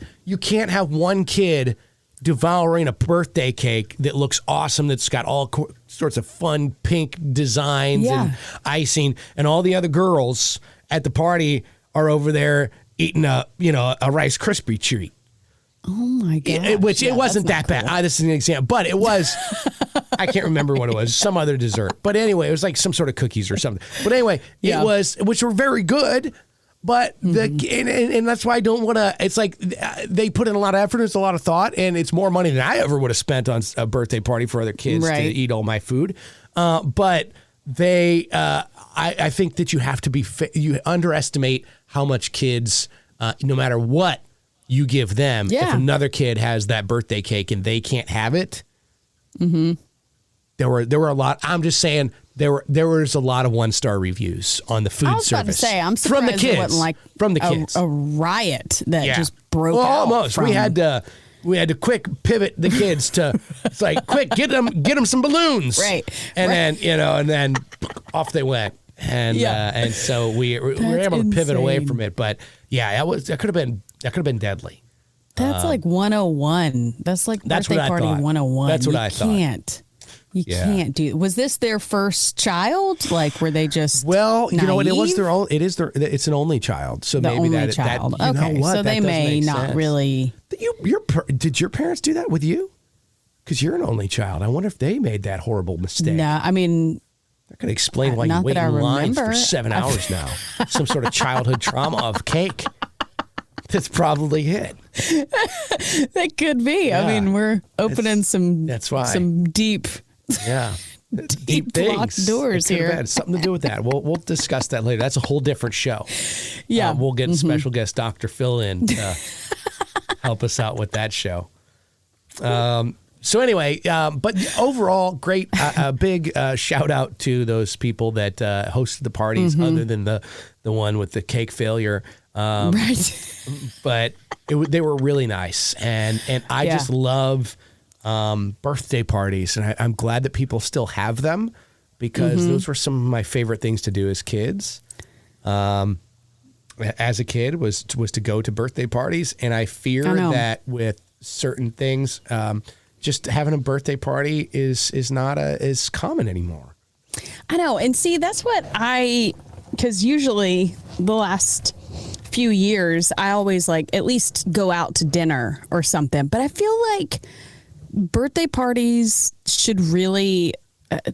Speaker 1: have one kid devouring a birthday cake that looks awesome, that's got all sorts of fun pink designs and icing, and all the other girls at the party are over there eating a Rice Krispie treat.
Speaker 2: Oh my god!
Speaker 1: It wasn't that bad. This is an example, but it was. I can't remember what it was. Some other dessert, but anyway, it was like some sort of cookies or something. But anyway, it was, which were very good. But and that's why I don't want to. It's like they put in a lot of effort, it's a lot of thought, and it's more money than I ever would have spent on a birthday party for other kids to eat all my food. But they, I think that you have to be. You underestimate how much kids, no matter what you give them, if another kid has that birthday cake and they can't have it. Mm-hmm. There were a lot. I'm just saying. There was a lot of 1-star reviews on the food service.
Speaker 2: I was about to say, I'm surprised
Speaker 1: from the kids.
Speaker 2: It wasn't like
Speaker 1: from the kids.
Speaker 2: a riot that just broke
Speaker 1: well,
Speaker 2: out.
Speaker 1: Almost.
Speaker 2: From...
Speaker 1: We had to quick pivot the kids to. It's like quick get them some balloons.
Speaker 2: Right.
Speaker 1: And then off they went. And so we were able to pivot away from it. But yeah, that could have been deadly.
Speaker 2: That's like 101. That's like
Speaker 1: That's
Speaker 2: birthday
Speaker 1: what I
Speaker 2: party
Speaker 1: thought.
Speaker 2: 101.
Speaker 1: That's what
Speaker 2: you
Speaker 1: I thought.
Speaker 2: Can't. You can't do. Was this their first child? Like, were they just
Speaker 1: Well, you know what? It was
Speaker 2: naive?
Speaker 1: their own. It's an only child. So
Speaker 2: The
Speaker 1: maybe
Speaker 2: only
Speaker 1: that
Speaker 2: child.
Speaker 1: That, you
Speaker 2: Okay,
Speaker 1: know what?
Speaker 2: so
Speaker 1: That
Speaker 2: they
Speaker 1: does
Speaker 2: may
Speaker 1: make
Speaker 2: not
Speaker 1: sense.
Speaker 2: really.
Speaker 1: Did your parents do that with you? Because you're an only child. I wonder if they made that horrible mistake.
Speaker 2: No, I mean,
Speaker 1: That could explain why
Speaker 2: Not
Speaker 1: you wait
Speaker 2: that I
Speaker 1: in lines for
Speaker 2: remember.
Speaker 1: 7 hours now. Some sort of childhood trauma of cake. That's probably it.
Speaker 2: that could be. I
Speaker 1: Yeah.
Speaker 2: mean, we're opening
Speaker 1: that's why.
Speaker 2: some deep.
Speaker 1: Yeah.
Speaker 2: Deep locked
Speaker 1: things.
Speaker 2: doors
Speaker 1: It could have
Speaker 2: here.
Speaker 1: had something to do with that. We'll discuss that later. That's a whole different show.
Speaker 2: Yeah.
Speaker 1: We'll get special guest Dr. Phil in to help us out with that show. So anyway, but overall, great. A big shout out to those people that hosted the parties, other than the one with the cake failure.
Speaker 2: Right.
Speaker 1: But they were really nice, and I
Speaker 2: Yeah.
Speaker 1: just love birthday parties, and I'm glad that people still have them because those were some of my favorite things to do as kids. As a kid, was to go to birthday parties, and I fear
Speaker 2: I know.
Speaker 1: that with certain things, just having a birthday party is not as common anymore.
Speaker 2: I know. And see, that's what because usually the last few years, I always like at least go out to dinner or something. But I feel like birthday parties should really,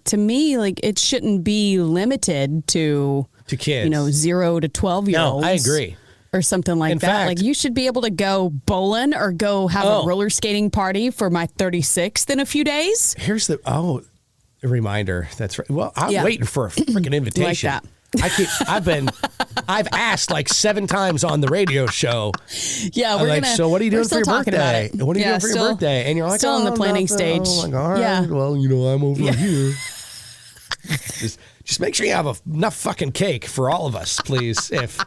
Speaker 2: to me, like it shouldn't be limited to
Speaker 1: kids,
Speaker 2: 0 to 12-year-olds.
Speaker 1: No, I agree.
Speaker 2: Or something like
Speaker 1: In
Speaker 2: that.
Speaker 1: fact-
Speaker 2: Like you should be able to go bowling or go have a roller skating party for my 36th in a few days.
Speaker 1: Here's a reminder. That's right. Well, I'm
Speaker 2: Yeah.
Speaker 1: waiting for a freaking invitation.
Speaker 2: that.
Speaker 1: I've asked like 7 times on the radio show.
Speaker 2: Yeah,
Speaker 1: I'm
Speaker 2: we're
Speaker 1: like,
Speaker 2: gonna.
Speaker 1: so what are you doing
Speaker 2: we're
Speaker 1: for
Speaker 2: still
Speaker 1: your
Speaker 2: talking
Speaker 1: birthday?
Speaker 2: about it.
Speaker 1: What are you
Speaker 2: Yeah,
Speaker 1: doing for
Speaker 2: still-
Speaker 1: your birthday? And you're like,
Speaker 2: still in the planning stage.
Speaker 1: I'm like, all right,
Speaker 2: Yeah.
Speaker 1: well, I'm over here. Just make sure you have enough fucking cake for all of us, please. If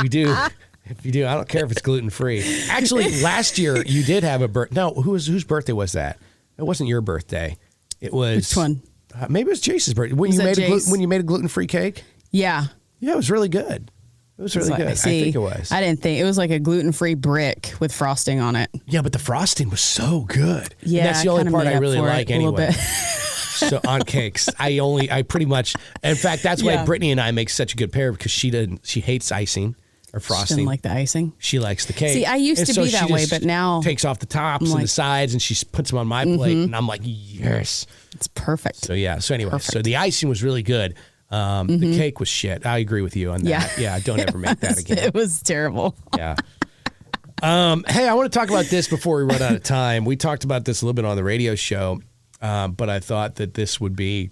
Speaker 1: you do, I don't care if it's gluten free. Actually, last year you did have a birthday. No, whose birthday was that? It wasn't your birthday. It was
Speaker 2: Which one?
Speaker 1: Maybe it was Jace's birthday. When
Speaker 2: Was
Speaker 1: you
Speaker 2: that
Speaker 1: made
Speaker 2: Jace?
Speaker 1: when you made a gluten free cake.
Speaker 2: Yeah.
Speaker 1: Yeah, it was really good. It was really
Speaker 2: It's like-
Speaker 1: good.
Speaker 2: see,
Speaker 1: I think it was.
Speaker 2: I didn't think it was like a gluten-free brick with frosting on it.
Speaker 1: Yeah, but the frosting was so good. And
Speaker 2: Yeah,
Speaker 1: that's the only
Speaker 2: kinda
Speaker 1: part
Speaker 2: made
Speaker 1: I
Speaker 2: up
Speaker 1: really
Speaker 2: for it
Speaker 1: like
Speaker 2: a little
Speaker 1: anyway.
Speaker 2: bit.
Speaker 1: So on cakes, I pretty much. In fact, that's why
Speaker 2: Yeah.
Speaker 1: Brittany and I make such a good pair because she hates icing or
Speaker 2: She
Speaker 1: frosting.
Speaker 2: didn't like the icing.
Speaker 1: She likes the cake.
Speaker 2: See, I used
Speaker 1: And
Speaker 2: to
Speaker 1: so
Speaker 2: be
Speaker 1: she
Speaker 2: that way,
Speaker 1: just
Speaker 2: but now
Speaker 1: takes off the tops
Speaker 2: I'm
Speaker 1: and the
Speaker 2: like-
Speaker 1: sides, and she puts them on my plate, and I'm like, yes.
Speaker 2: It's perfect.
Speaker 1: So yeah. So anyway,
Speaker 2: Perfect.
Speaker 1: so the icing was really good. The cake was shit. I agree with you on that.
Speaker 2: Yeah.
Speaker 1: Yeah. Don't ever make that again.
Speaker 2: It was terrible.
Speaker 1: Yeah. Hey, I want to talk about this before we run out of time. We talked about this a little bit on the radio show, but I thought that this would be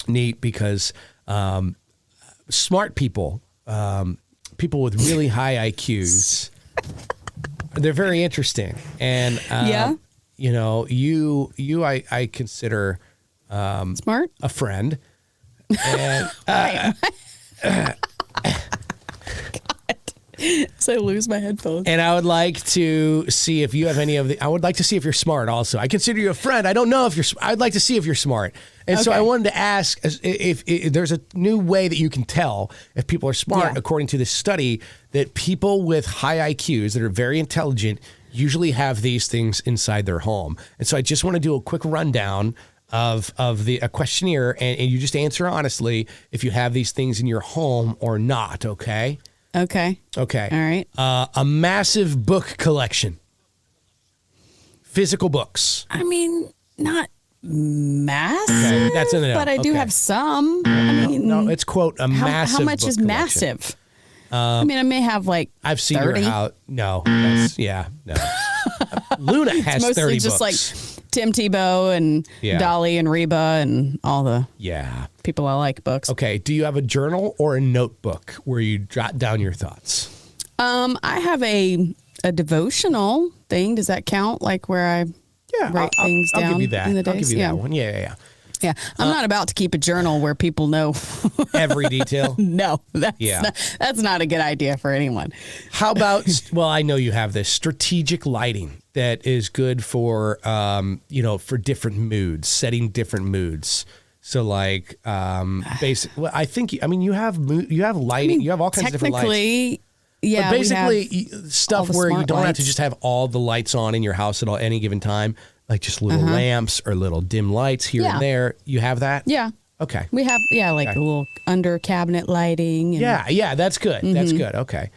Speaker 1: neat because smart people, people with really high IQs, they're very interesting. And,
Speaker 2: Yeah.
Speaker 1: I consider
Speaker 2: Smart.
Speaker 1: a friend. And
Speaker 2: So I lose my headphones.
Speaker 1: And I would like to see if you have any of the. I would like to see if you're smart. Also, I consider you a friend. I don't know if you're. I'd like to see if you're smart. And so
Speaker 2: Okay.
Speaker 1: I wanted to ask if there's a new way that you can tell if people are smart,
Speaker 2: Yeah.
Speaker 1: according to this study, that people with high IQs that are very intelligent usually have these things inside their home. And so I just want to do a quick rundown of a questionnaire, and you just answer honestly if you have these things in your home or not. Okay.
Speaker 2: Okay.
Speaker 1: Okay.
Speaker 2: All right.
Speaker 1: A massive book collection. Physical books.
Speaker 2: I mean, not massive,
Speaker 1: Okay, that's in the know.
Speaker 2: but I do
Speaker 1: Okay.
Speaker 2: have some. I mean,
Speaker 1: No, it's quote a massive.
Speaker 2: how much
Speaker 1: book
Speaker 2: is
Speaker 1: collection.
Speaker 2: massive? I mean, I may have like
Speaker 1: I've seen
Speaker 2: 30.
Speaker 1: your house. No, that's no. Luna has
Speaker 2: Mostly
Speaker 1: 30
Speaker 2: just
Speaker 1: books.
Speaker 2: like Tim Tebow and
Speaker 1: Yeah.
Speaker 2: Dolly and Reba and all the
Speaker 1: Yeah.
Speaker 2: people I like books.
Speaker 1: Okay. Do you have a journal or a notebook where you jot down your thoughts?
Speaker 2: I have a devotional thing. Does that count? Like where I write things
Speaker 1: I'll
Speaker 2: down
Speaker 1: give you that.
Speaker 2: in the
Speaker 1: I'll give
Speaker 2: days?
Speaker 1: you
Speaker 2: Yeah.
Speaker 1: that one. Yeah.
Speaker 2: Yeah. I'm not about to keep a journal where people know.
Speaker 1: Every detail.
Speaker 2: No, that's
Speaker 1: Yeah.
Speaker 2: that's not a good idea for anyone.
Speaker 1: How about, well, I know you have this strategic lighting that is good for, for different moods, setting different moods. So like, basic, well, I think, you have lighting, you have all kinds of different lights.
Speaker 2: Technically, yeah.
Speaker 1: But
Speaker 2: we have
Speaker 1: basically,
Speaker 2: all
Speaker 1: stuff
Speaker 2: the
Speaker 1: where you
Speaker 2: smart
Speaker 1: don't have to
Speaker 2: lights.
Speaker 1: just have all the lights on in your house at any given time. like just little lamps or little dim lights here and there. You have that?
Speaker 2: Yeah.
Speaker 1: Okay.
Speaker 2: We have, like a little under cabinet lighting. And,
Speaker 1: Yeah, that's good. That's good. Okay.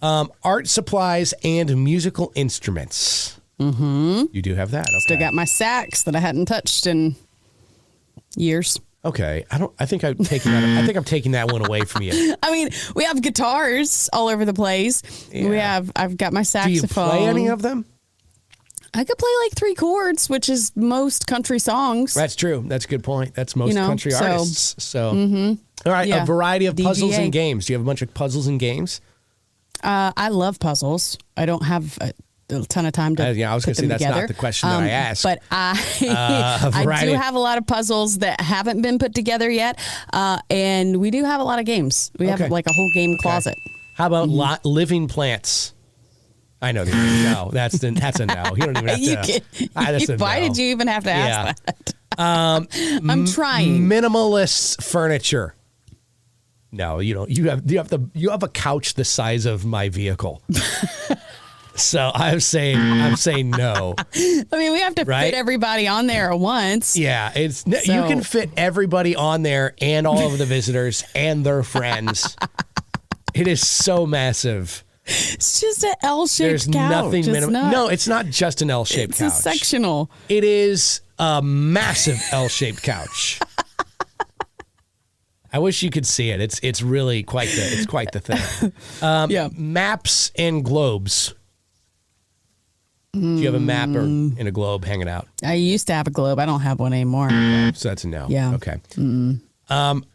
Speaker 1: Art supplies and musical instruments. Mm-hmm. You do have that. Okay.
Speaker 2: Still got my sax that I hadn't touched in years.
Speaker 1: Okay. I think I'm taking that one away from you.
Speaker 2: I mean, we have guitars all over the place.
Speaker 1: Yeah.
Speaker 2: I've got my
Speaker 1: Do
Speaker 2: saxophone.
Speaker 1: you play any of them?
Speaker 2: I could play like 3 chords, which is most country songs.
Speaker 1: That's true. That's a good point. That's most country artists. So, all right,
Speaker 2: Yeah.
Speaker 1: a variety of puzzles
Speaker 2: DGA.
Speaker 1: and games. Do you have a bunch of puzzles and games?
Speaker 2: I love puzzles. I don't have a ton of time to
Speaker 1: I was going to say that's
Speaker 2: together.
Speaker 1: not the question that I asked.
Speaker 2: But I do have a lot of puzzles that haven't been put together yet, and we do have a lot of games. We have like a whole game closet.
Speaker 1: How about living plants? I know. No, that's a no. You don't even have to. That's a
Speaker 2: Why
Speaker 1: no.
Speaker 2: did you even have to ask that? I'm trying.
Speaker 1: Minimalist furniture. No, you don't. You have a couch the size of my vehicle. So I'm saying no.
Speaker 2: I mean, we have to fit everybody on there at once.
Speaker 1: Yeah, you can fit everybody on there and all of the visitors and their friends. It is so massive.
Speaker 2: It's just an L-shaped
Speaker 1: There's
Speaker 2: couch.
Speaker 1: nothing
Speaker 2: It's
Speaker 1: minimal.
Speaker 2: not-
Speaker 1: No, it's not just an L-shaped couch.
Speaker 2: It's a sectional.
Speaker 1: It is a massive L-shaped couch. I wish you could see it. It's really quite the thing. Maps and globes. Do you have a map and a globe hanging out?
Speaker 2: I used to have a globe. I don't have one anymore.
Speaker 1: So that's a no.
Speaker 2: Yeah.
Speaker 1: Okay.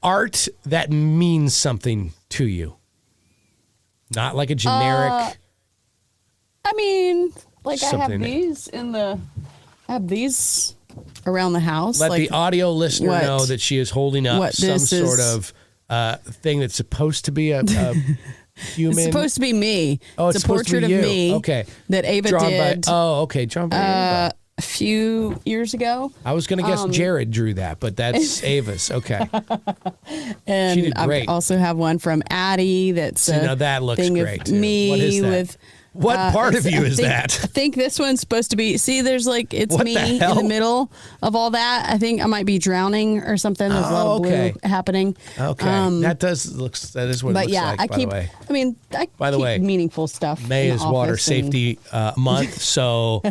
Speaker 1: Art that means something to you. Not like a generic.
Speaker 2: I mean, like I
Speaker 1: Something.
Speaker 2: have these around the house.
Speaker 1: Let
Speaker 2: like,
Speaker 1: the audio listener
Speaker 2: what-
Speaker 1: know that she is holding up
Speaker 2: what
Speaker 1: some
Speaker 2: this
Speaker 1: sort
Speaker 2: is-
Speaker 1: of thing that's supposed to be a human.
Speaker 2: It's supposed to be me.
Speaker 1: Oh, it's
Speaker 2: a
Speaker 1: supposed to
Speaker 2: portrait
Speaker 1: be
Speaker 2: of
Speaker 1: you.
Speaker 2: me.
Speaker 1: Okay.
Speaker 2: That Ava
Speaker 1: Drawn
Speaker 2: did.
Speaker 1: drawn by Ava.
Speaker 2: A few years ago.
Speaker 1: I was going to guess Jared drew that, but that's Ava's. Okay.
Speaker 2: And
Speaker 1: She did great.
Speaker 2: I also have one from Addie that's
Speaker 1: See, now that looks
Speaker 2: thing
Speaker 1: great,
Speaker 2: of
Speaker 1: too.
Speaker 2: me
Speaker 1: What is that?
Speaker 2: with
Speaker 1: What part of you is
Speaker 2: I
Speaker 1: that?
Speaker 2: think this one's supposed to be. See, there's like it's
Speaker 1: What
Speaker 2: me
Speaker 1: the
Speaker 2: in
Speaker 1: hell?
Speaker 2: the middle of all that. I think I might be drowning or something. There's a lot of
Speaker 1: okay.
Speaker 2: blue happening.
Speaker 1: Okay. That is what it
Speaker 2: But
Speaker 1: looks
Speaker 2: yeah,
Speaker 1: like,
Speaker 2: I
Speaker 1: by
Speaker 2: keep.
Speaker 1: the way.
Speaker 2: I mean, I
Speaker 1: By the
Speaker 2: keep
Speaker 1: way,
Speaker 2: meaningful stuff.
Speaker 1: May
Speaker 2: in the
Speaker 1: is Water
Speaker 2: office and-
Speaker 1: Safety Month, so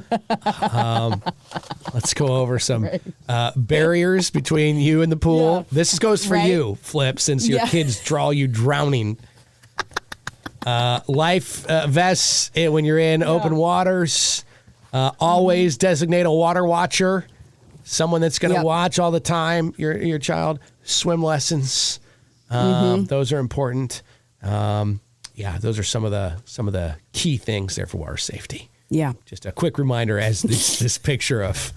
Speaker 1: let's go over some barriers between you and the pool.
Speaker 2: Yeah.
Speaker 1: This goes for
Speaker 2: Right.
Speaker 1: you, Flip, since your
Speaker 2: Yeah.
Speaker 1: kids draw you drowning. Life vests when you're in open waters. Always designate a water watcher, someone that's going to
Speaker 2: Yep.
Speaker 1: watch all the time. Your child. Swim lessons. Those are important. Those are some of the key things there for water safety.
Speaker 2: Yeah.
Speaker 1: Just a quick reminder as this picture of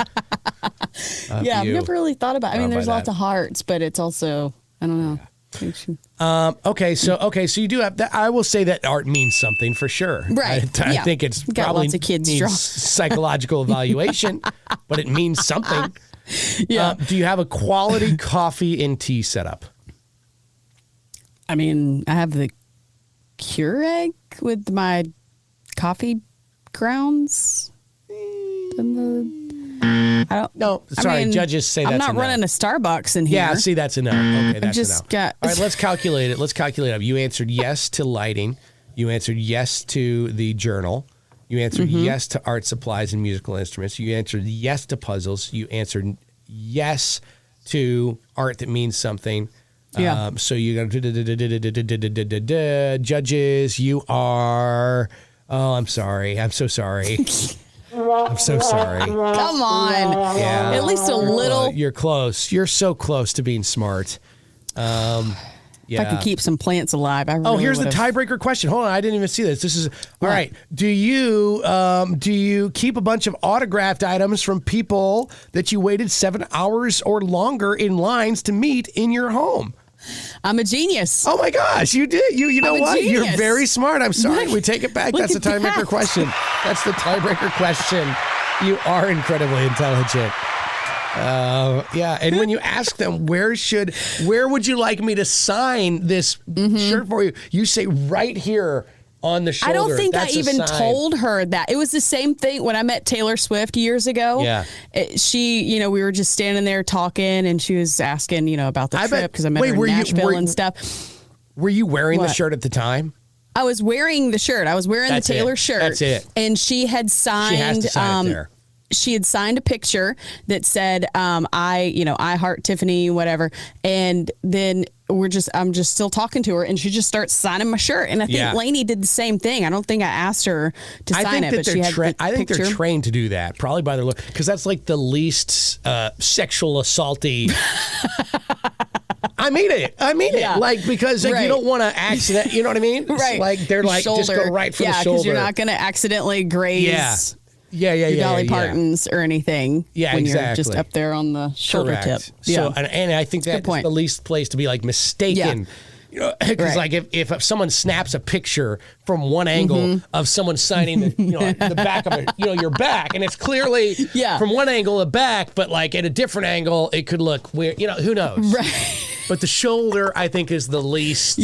Speaker 2: Yeah, I've
Speaker 1: you.
Speaker 2: never really thought about. I mean,
Speaker 1: by
Speaker 2: there's lots
Speaker 1: that.
Speaker 2: of hearts, but it's also I don't know.
Speaker 1: Okay, so you do have that. I will say that art means something for sure.
Speaker 2: Right,
Speaker 1: I
Speaker 2: yeah.
Speaker 1: think it's
Speaker 2: Got
Speaker 1: probably
Speaker 2: lots of kids
Speaker 1: needs
Speaker 2: draw.
Speaker 1: psychological evaluation, but it means something.
Speaker 2: Yeah.
Speaker 1: Do you have a quality coffee and tea setup?
Speaker 2: I mean, I have the Keurig with my coffee grounds. I don't.
Speaker 1: No, sorry.
Speaker 2: I mean,
Speaker 1: Judges say that's
Speaker 2: I'm not
Speaker 1: a no.
Speaker 2: running a Starbucks in here.
Speaker 1: Yeah, see, that's a no. Okay, that's
Speaker 2: just
Speaker 1: a no.
Speaker 2: got-
Speaker 1: All right, let's calculate it. Let's calculate it. You answered yes to lighting. You answered yes to the journal. You answered yes to art supplies and musical instruments. You answered yes to puzzles. You answered yes to art that means something.
Speaker 2: Yeah.
Speaker 1: So you got judges. You are. Oh, I'm sorry. I'm so sorry. I'm so sorry.
Speaker 2: Come on.
Speaker 1: Yeah.
Speaker 2: At least a little.
Speaker 1: You're close. You're so close to being smart. Yeah.
Speaker 2: If I could keep some plants alive, I really
Speaker 1: Oh, here's the
Speaker 2: would've.
Speaker 1: tiebreaker question. Hold on, I didn't even see this. This is all right. Do you keep a bunch of autographed items from people that you waited 7 hours or longer in lines to meet in your home?
Speaker 2: I'm a genius.
Speaker 1: Oh my gosh, you did. You know
Speaker 2: I'm a
Speaker 1: what? You're
Speaker 2: genius.
Speaker 1: very smart. I'm sorry.
Speaker 2: Look-
Speaker 1: We take it back.
Speaker 2: look
Speaker 1: That's the
Speaker 2: at
Speaker 1: tiebreaker
Speaker 2: that.
Speaker 1: question. That's the tiebreaker question. You are incredibly intelligent. Yeah, and when you ask them where would you like me to sign this shirt for you, you say right here on the shoulder.
Speaker 2: I don't think
Speaker 1: That's
Speaker 2: I
Speaker 1: a
Speaker 2: even
Speaker 1: sign.
Speaker 2: told her that. It was the same thing when I met Taylor Swift years ago.
Speaker 1: Yeah.
Speaker 2: She, we were just standing there talking, and she was asking, about the
Speaker 1: I bet-
Speaker 2: trip because I met
Speaker 1: wait,
Speaker 2: her in
Speaker 1: were you-
Speaker 2: Nashville
Speaker 1: were-
Speaker 2: and stuff.
Speaker 1: Were you wearing the
Speaker 2: What?
Speaker 1: shirt at the time?
Speaker 2: I was wearing the shirt. I was wearing
Speaker 1: That's
Speaker 2: the Taylor
Speaker 1: it.
Speaker 2: shirt.
Speaker 1: That's it.
Speaker 2: And she had signed.
Speaker 1: She has to sign it there.
Speaker 2: She had signed a picture that said, I heart Tiffany, whatever. And then I'm just still talking to her, and she just starts signing my shirt. And I think
Speaker 1: Yeah.
Speaker 2: Lainey did the same thing. I don't think I asked her to sign it, but she had the
Speaker 1: I think
Speaker 2: picture.
Speaker 1: they're trained to do that, probably by their look, because that's like the least sexual assaulty. I mean it.
Speaker 2: Yeah.
Speaker 1: Like, because like, you
Speaker 2: Right.
Speaker 1: don't want to accident. You know what I mean? It's
Speaker 2: Right.
Speaker 1: like they're like just go right for the shoulder.
Speaker 2: Yeah, because you're not going to accidentally graze
Speaker 1: Yeah.
Speaker 2: your Dolly Partons or anything
Speaker 1: Yeah,
Speaker 2: when you're just
Speaker 1: exactly.
Speaker 2: up there on the shoulder
Speaker 1: Correct.
Speaker 2: tip.
Speaker 1: So, and I think that's
Speaker 2: point.
Speaker 1: the least place to be like mistaken. Because
Speaker 2: Right.
Speaker 1: like if someone snaps a picture from one angle of someone signing the back of your back, and it's clearly from one angle a back, but like at a different angle it could look weird. Who knows?
Speaker 2: Right.
Speaker 1: But the shoulder, I think, is the least.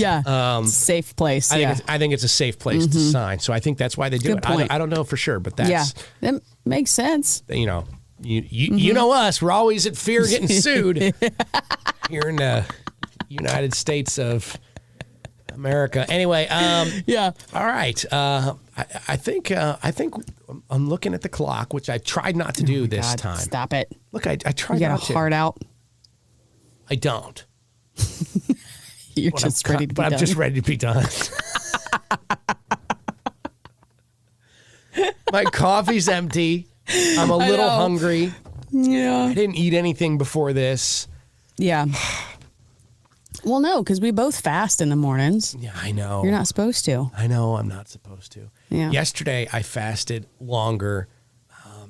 Speaker 2: Safe place.
Speaker 1: I think it's a safe place to sign. So I think that's why they do
Speaker 2: Good
Speaker 1: it.
Speaker 2: point.
Speaker 1: I don't know for sure, but that's
Speaker 2: that makes sense.
Speaker 1: you know us. We're always at fear of getting sued here in the United States of America. Anyway,
Speaker 2: Yeah.
Speaker 1: all right. I think I'm looking at the clock, which I tried not to do this
Speaker 2: God,
Speaker 1: time.
Speaker 2: stop it.
Speaker 1: Look, I tried
Speaker 2: You got
Speaker 1: not
Speaker 2: a
Speaker 1: to.
Speaker 2: heart out.
Speaker 1: I don't.
Speaker 2: You're
Speaker 1: But
Speaker 2: just
Speaker 1: I'm,
Speaker 2: ready to be
Speaker 1: but
Speaker 2: done.
Speaker 1: I'm just ready to be done. My coffee's empty. I'm a little
Speaker 2: know.
Speaker 1: hungry.
Speaker 2: Yeah.
Speaker 1: I didn't eat anything before this.
Speaker 2: Yeah. Well, no, because we both fast in the mornings.
Speaker 1: Yeah, I know.
Speaker 2: You're not supposed to.
Speaker 1: I know I'm not supposed to.
Speaker 2: Yeah.
Speaker 1: Yesterday, I fasted longer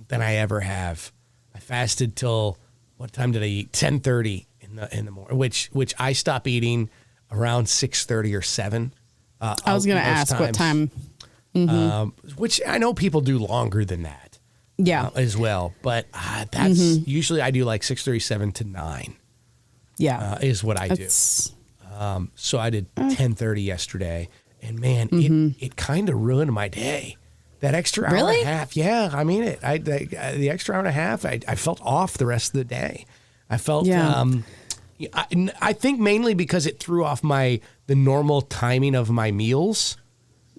Speaker 1: than I ever have. I fasted till, what time did I eat? 10:30 in the morning, which I stop eating around 6:30 or 7.
Speaker 2: I was going to
Speaker 1: most
Speaker 2: ask what
Speaker 1: times.
Speaker 2: time.
Speaker 1: Which I know people do longer than that
Speaker 2: Yeah.
Speaker 1: as well. But that's usually I do like 6:37 to 9
Speaker 2: Yeah.
Speaker 1: is what I do.
Speaker 2: That's,
Speaker 1: So I did 10:30 yesterday, and man, it kind of ruined my day. That extra hour
Speaker 2: Really?
Speaker 1: and a half, yeah, I mean it. The extra hour and a half, I felt off the rest of the day. I felt, I think mainly because it threw off the normal timing of my meals.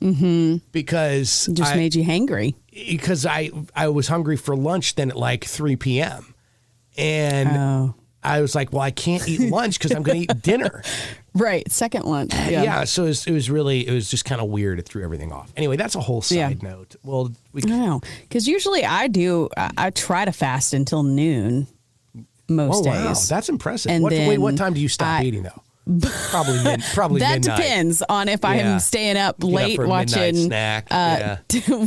Speaker 1: Because
Speaker 2: just made you hangry.
Speaker 1: because I was hungry for lunch then at like 3 p.m. and
Speaker 2: Oh.
Speaker 1: I was like, well, I can't eat lunch because I'm going to eat dinner.
Speaker 2: Right. Second lunch.
Speaker 1: Yeah, so it was just kind of weird. It threw everything off. Anyway, that's a whole side note. Well,
Speaker 2: I know. Because usually I try to fast until noon most
Speaker 1: wow,
Speaker 2: days.
Speaker 1: that's impressive.
Speaker 2: And
Speaker 1: What
Speaker 2: then
Speaker 1: time do you stop eating though? Probably
Speaker 2: that
Speaker 1: midnight.
Speaker 2: depends on if
Speaker 1: Yeah.
Speaker 2: I'm staying up
Speaker 1: Get up
Speaker 2: late
Speaker 1: for a midnight
Speaker 2: watching
Speaker 1: snack.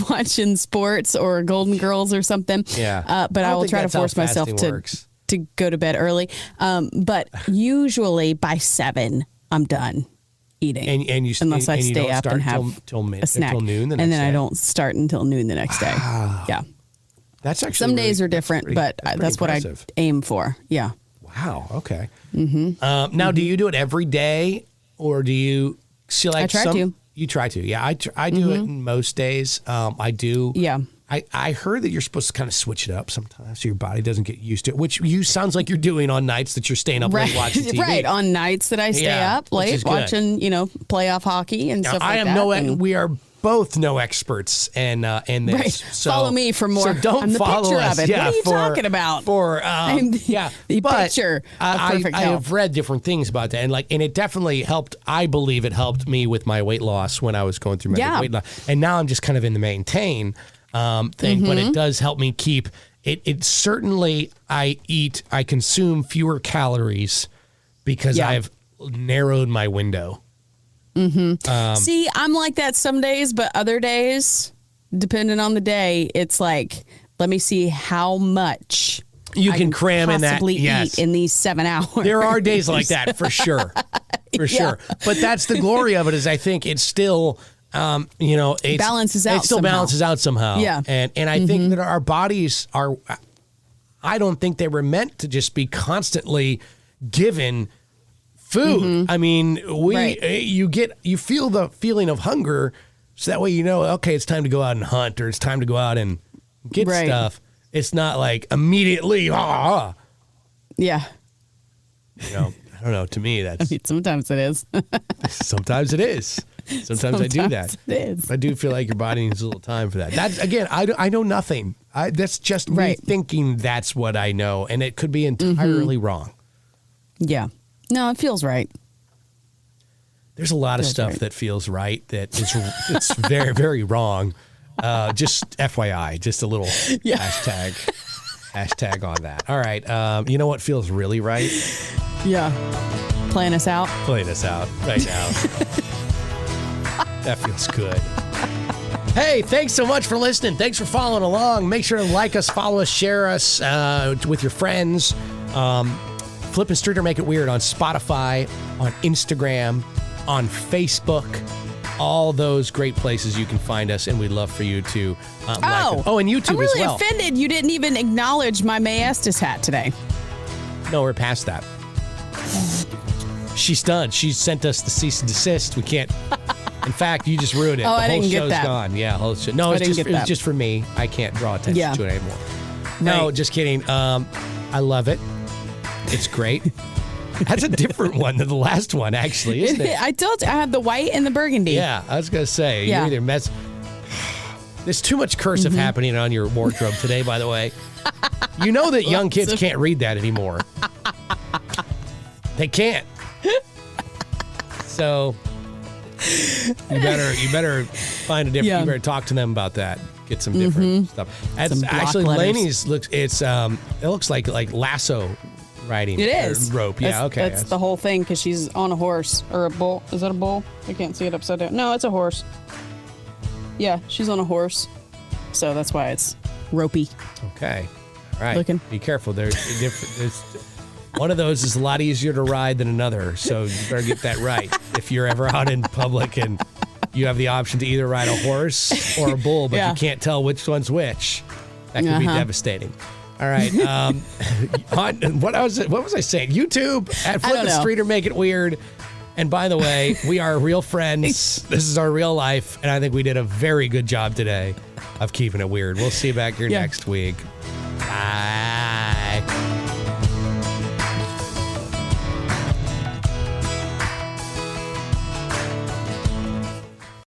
Speaker 2: watching sports or Golden Girls or something.
Speaker 1: Yeah.
Speaker 2: But
Speaker 1: I
Speaker 2: I
Speaker 1: don't
Speaker 2: will
Speaker 1: think
Speaker 2: try to
Speaker 1: that's how
Speaker 2: force myself
Speaker 1: fasting
Speaker 2: to
Speaker 1: works.
Speaker 2: go to bed early. But usually by 7, I'm done eating.
Speaker 1: And you
Speaker 2: unless I
Speaker 1: and you
Speaker 2: stay
Speaker 1: don't
Speaker 2: up
Speaker 1: start
Speaker 2: and have
Speaker 1: till
Speaker 2: a snack,
Speaker 1: noon the next
Speaker 2: and then I
Speaker 1: day?
Speaker 2: don't start until noon the next day. Yeah.
Speaker 1: That's actually
Speaker 2: Some days
Speaker 1: really-
Speaker 2: are different,
Speaker 1: pretty-
Speaker 2: but
Speaker 1: pretty
Speaker 2: that's what I
Speaker 1: impressive.
Speaker 2: aim for. Yeah.
Speaker 1: Wow. Okay. Now, do you do it every day, or do you see like
Speaker 2: I try
Speaker 1: some?
Speaker 2: to.
Speaker 1: You try to. Yeah, I do it most days. I do.
Speaker 2: Yeah.
Speaker 1: I heard that you're supposed to kind of switch it up sometimes so your body doesn't get used to it, which sounds like you're doing on nights that you're staying up late watching TV.
Speaker 2: Right. On nights that I stay
Speaker 1: Yeah,
Speaker 2: up
Speaker 1: which is
Speaker 2: late
Speaker 1: good.
Speaker 2: watching, playoff hockey and
Speaker 1: Now,
Speaker 2: stuff
Speaker 1: I
Speaker 2: like
Speaker 1: am
Speaker 2: that. and-
Speaker 1: we are both no experts in this.
Speaker 2: Right.
Speaker 1: So,
Speaker 2: Follow me for more.
Speaker 1: So don't
Speaker 2: I'm the
Speaker 1: follow
Speaker 2: picture
Speaker 1: us.
Speaker 2: of it.
Speaker 1: Yeah,
Speaker 2: What are you
Speaker 1: for-
Speaker 2: talking about?
Speaker 1: For
Speaker 2: I'm the
Speaker 1: but
Speaker 2: picture of perfect
Speaker 1: I
Speaker 2: health.
Speaker 1: have read different things about that, and it definitely helped. I believe it helped me with my weight loss when I was going through my
Speaker 2: Yeah.
Speaker 1: weight loss, and now I'm just kind of in the maintain thing. But it does help me keep it. It certainly I consume fewer calories because
Speaker 2: Yeah.
Speaker 1: I've narrowed my window.
Speaker 2: See, I'm like that some days, but other days, depending on the day, it's like, let me see how much
Speaker 1: You
Speaker 2: I
Speaker 1: can cram in that.
Speaker 2: possibly
Speaker 1: Yes.
Speaker 2: eat in these 7 hours.
Speaker 1: There are days like that for sure, sure. But that's the glory of it. Is I think it's still, it
Speaker 2: Balances out
Speaker 1: It still
Speaker 2: somehow.
Speaker 1: balances out somehow.
Speaker 2: Yeah.
Speaker 1: and I think that our bodies are. I don't think they were meant to just be constantly given food. I mean,
Speaker 2: Right.
Speaker 1: you feel the feeling of hunger So that way you know, okay, it's time to go out and hunt or it's time to go out and get
Speaker 2: Right.
Speaker 1: stuff. It's not like immediately,
Speaker 2: Yeah.
Speaker 1: you know, I don't know. To me, that's
Speaker 2: Sometimes it is.
Speaker 1: sometimes it is. Sometimes I do that.
Speaker 2: It is.
Speaker 1: I do feel like your body needs a little time for that. That's again, I know nothing. That's just me
Speaker 2: Right.
Speaker 1: thinking that's what I know, and it could be entirely wrong.
Speaker 2: Yeah. No, it feels right.
Speaker 1: There's a lot of
Speaker 2: Feels
Speaker 1: stuff
Speaker 2: right.
Speaker 1: that feels right that is it's very very wrong. Just FYI, just a little hashtag on that. All right, you know what feels really right?
Speaker 2: Yeah. Playing us out.
Speaker 1: Playing us out right now. That feels good. Hey, thanks so much for listening. Thanks for following along. Make sure to like us, follow us, share us with your friends. Flip and Streeter Make It Weird on Spotify, on Instagram, on Facebook. All those great places you can find us, and we'd love for you to like us. Oh, and YouTube
Speaker 2: I'm really
Speaker 1: as well.
Speaker 2: offended you didn't even acknowledge my May Estes hat today.
Speaker 1: No, we're past that. She's done. She sent us the cease and desist. We can't. In fact, you just ruined it.
Speaker 2: Oh,
Speaker 1: the
Speaker 2: I
Speaker 1: whole
Speaker 2: didn't get
Speaker 1: show's
Speaker 2: that.
Speaker 1: gone. Yeah, whole show. No,
Speaker 2: I
Speaker 1: it's
Speaker 2: didn't
Speaker 1: just
Speaker 2: get
Speaker 1: it was
Speaker 2: that.
Speaker 1: just for me. I can't draw attention
Speaker 2: Yeah.
Speaker 1: to it anymore. No,
Speaker 2: Right.
Speaker 1: just kidding. I love it. It's great. That's a different one than the last one, actually, isn't it?
Speaker 2: I told you I have the white and the burgundy.
Speaker 1: Yeah, I was gonna say
Speaker 2: Yeah.
Speaker 1: you're either mess. There's too much cursive happening on your wardrobe today. By the way, you know that young kids can't read that anymore. They can't. So you better find a different.
Speaker 2: Yeah.
Speaker 1: You better talk to them about that. Get some different stuff. That's
Speaker 2: Some block
Speaker 1: actually
Speaker 2: letters.
Speaker 1: Lainey's looks. It looks like lasso riding.
Speaker 2: It
Speaker 1: or
Speaker 2: is.
Speaker 1: rope. Yeah. Okay.
Speaker 2: That's the whole thing because she's on a horse or a bull. Is that a bull? I can't see it upside down. No, it's a horse. Yeah, she's on a horse. So that's why it's ropey.
Speaker 1: Okay. All right.
Speaker 2: Looking.
Speaker 1: Be careful. There's different. One of those is a lot easier to ride than another, so you better get that right. If you're ever out in public and you have the option to either ride a horse or a bull, but
Speaker 2: Yeah.
Speaker 1: you can't tell which one's which, that could be devastating. All right. What was I saying? YouTube at Flip
Speaker 2: don't
Speaker 1: and
Speaker 2: know.
Speaker 1: Streeter Make It Weird. And by the way, we are real friends. This is our real life, and I think we did a very good job today of keeping it weird. We'll see you back here
Speaker 2: Yeah.
Speaker 1: next week. Bye.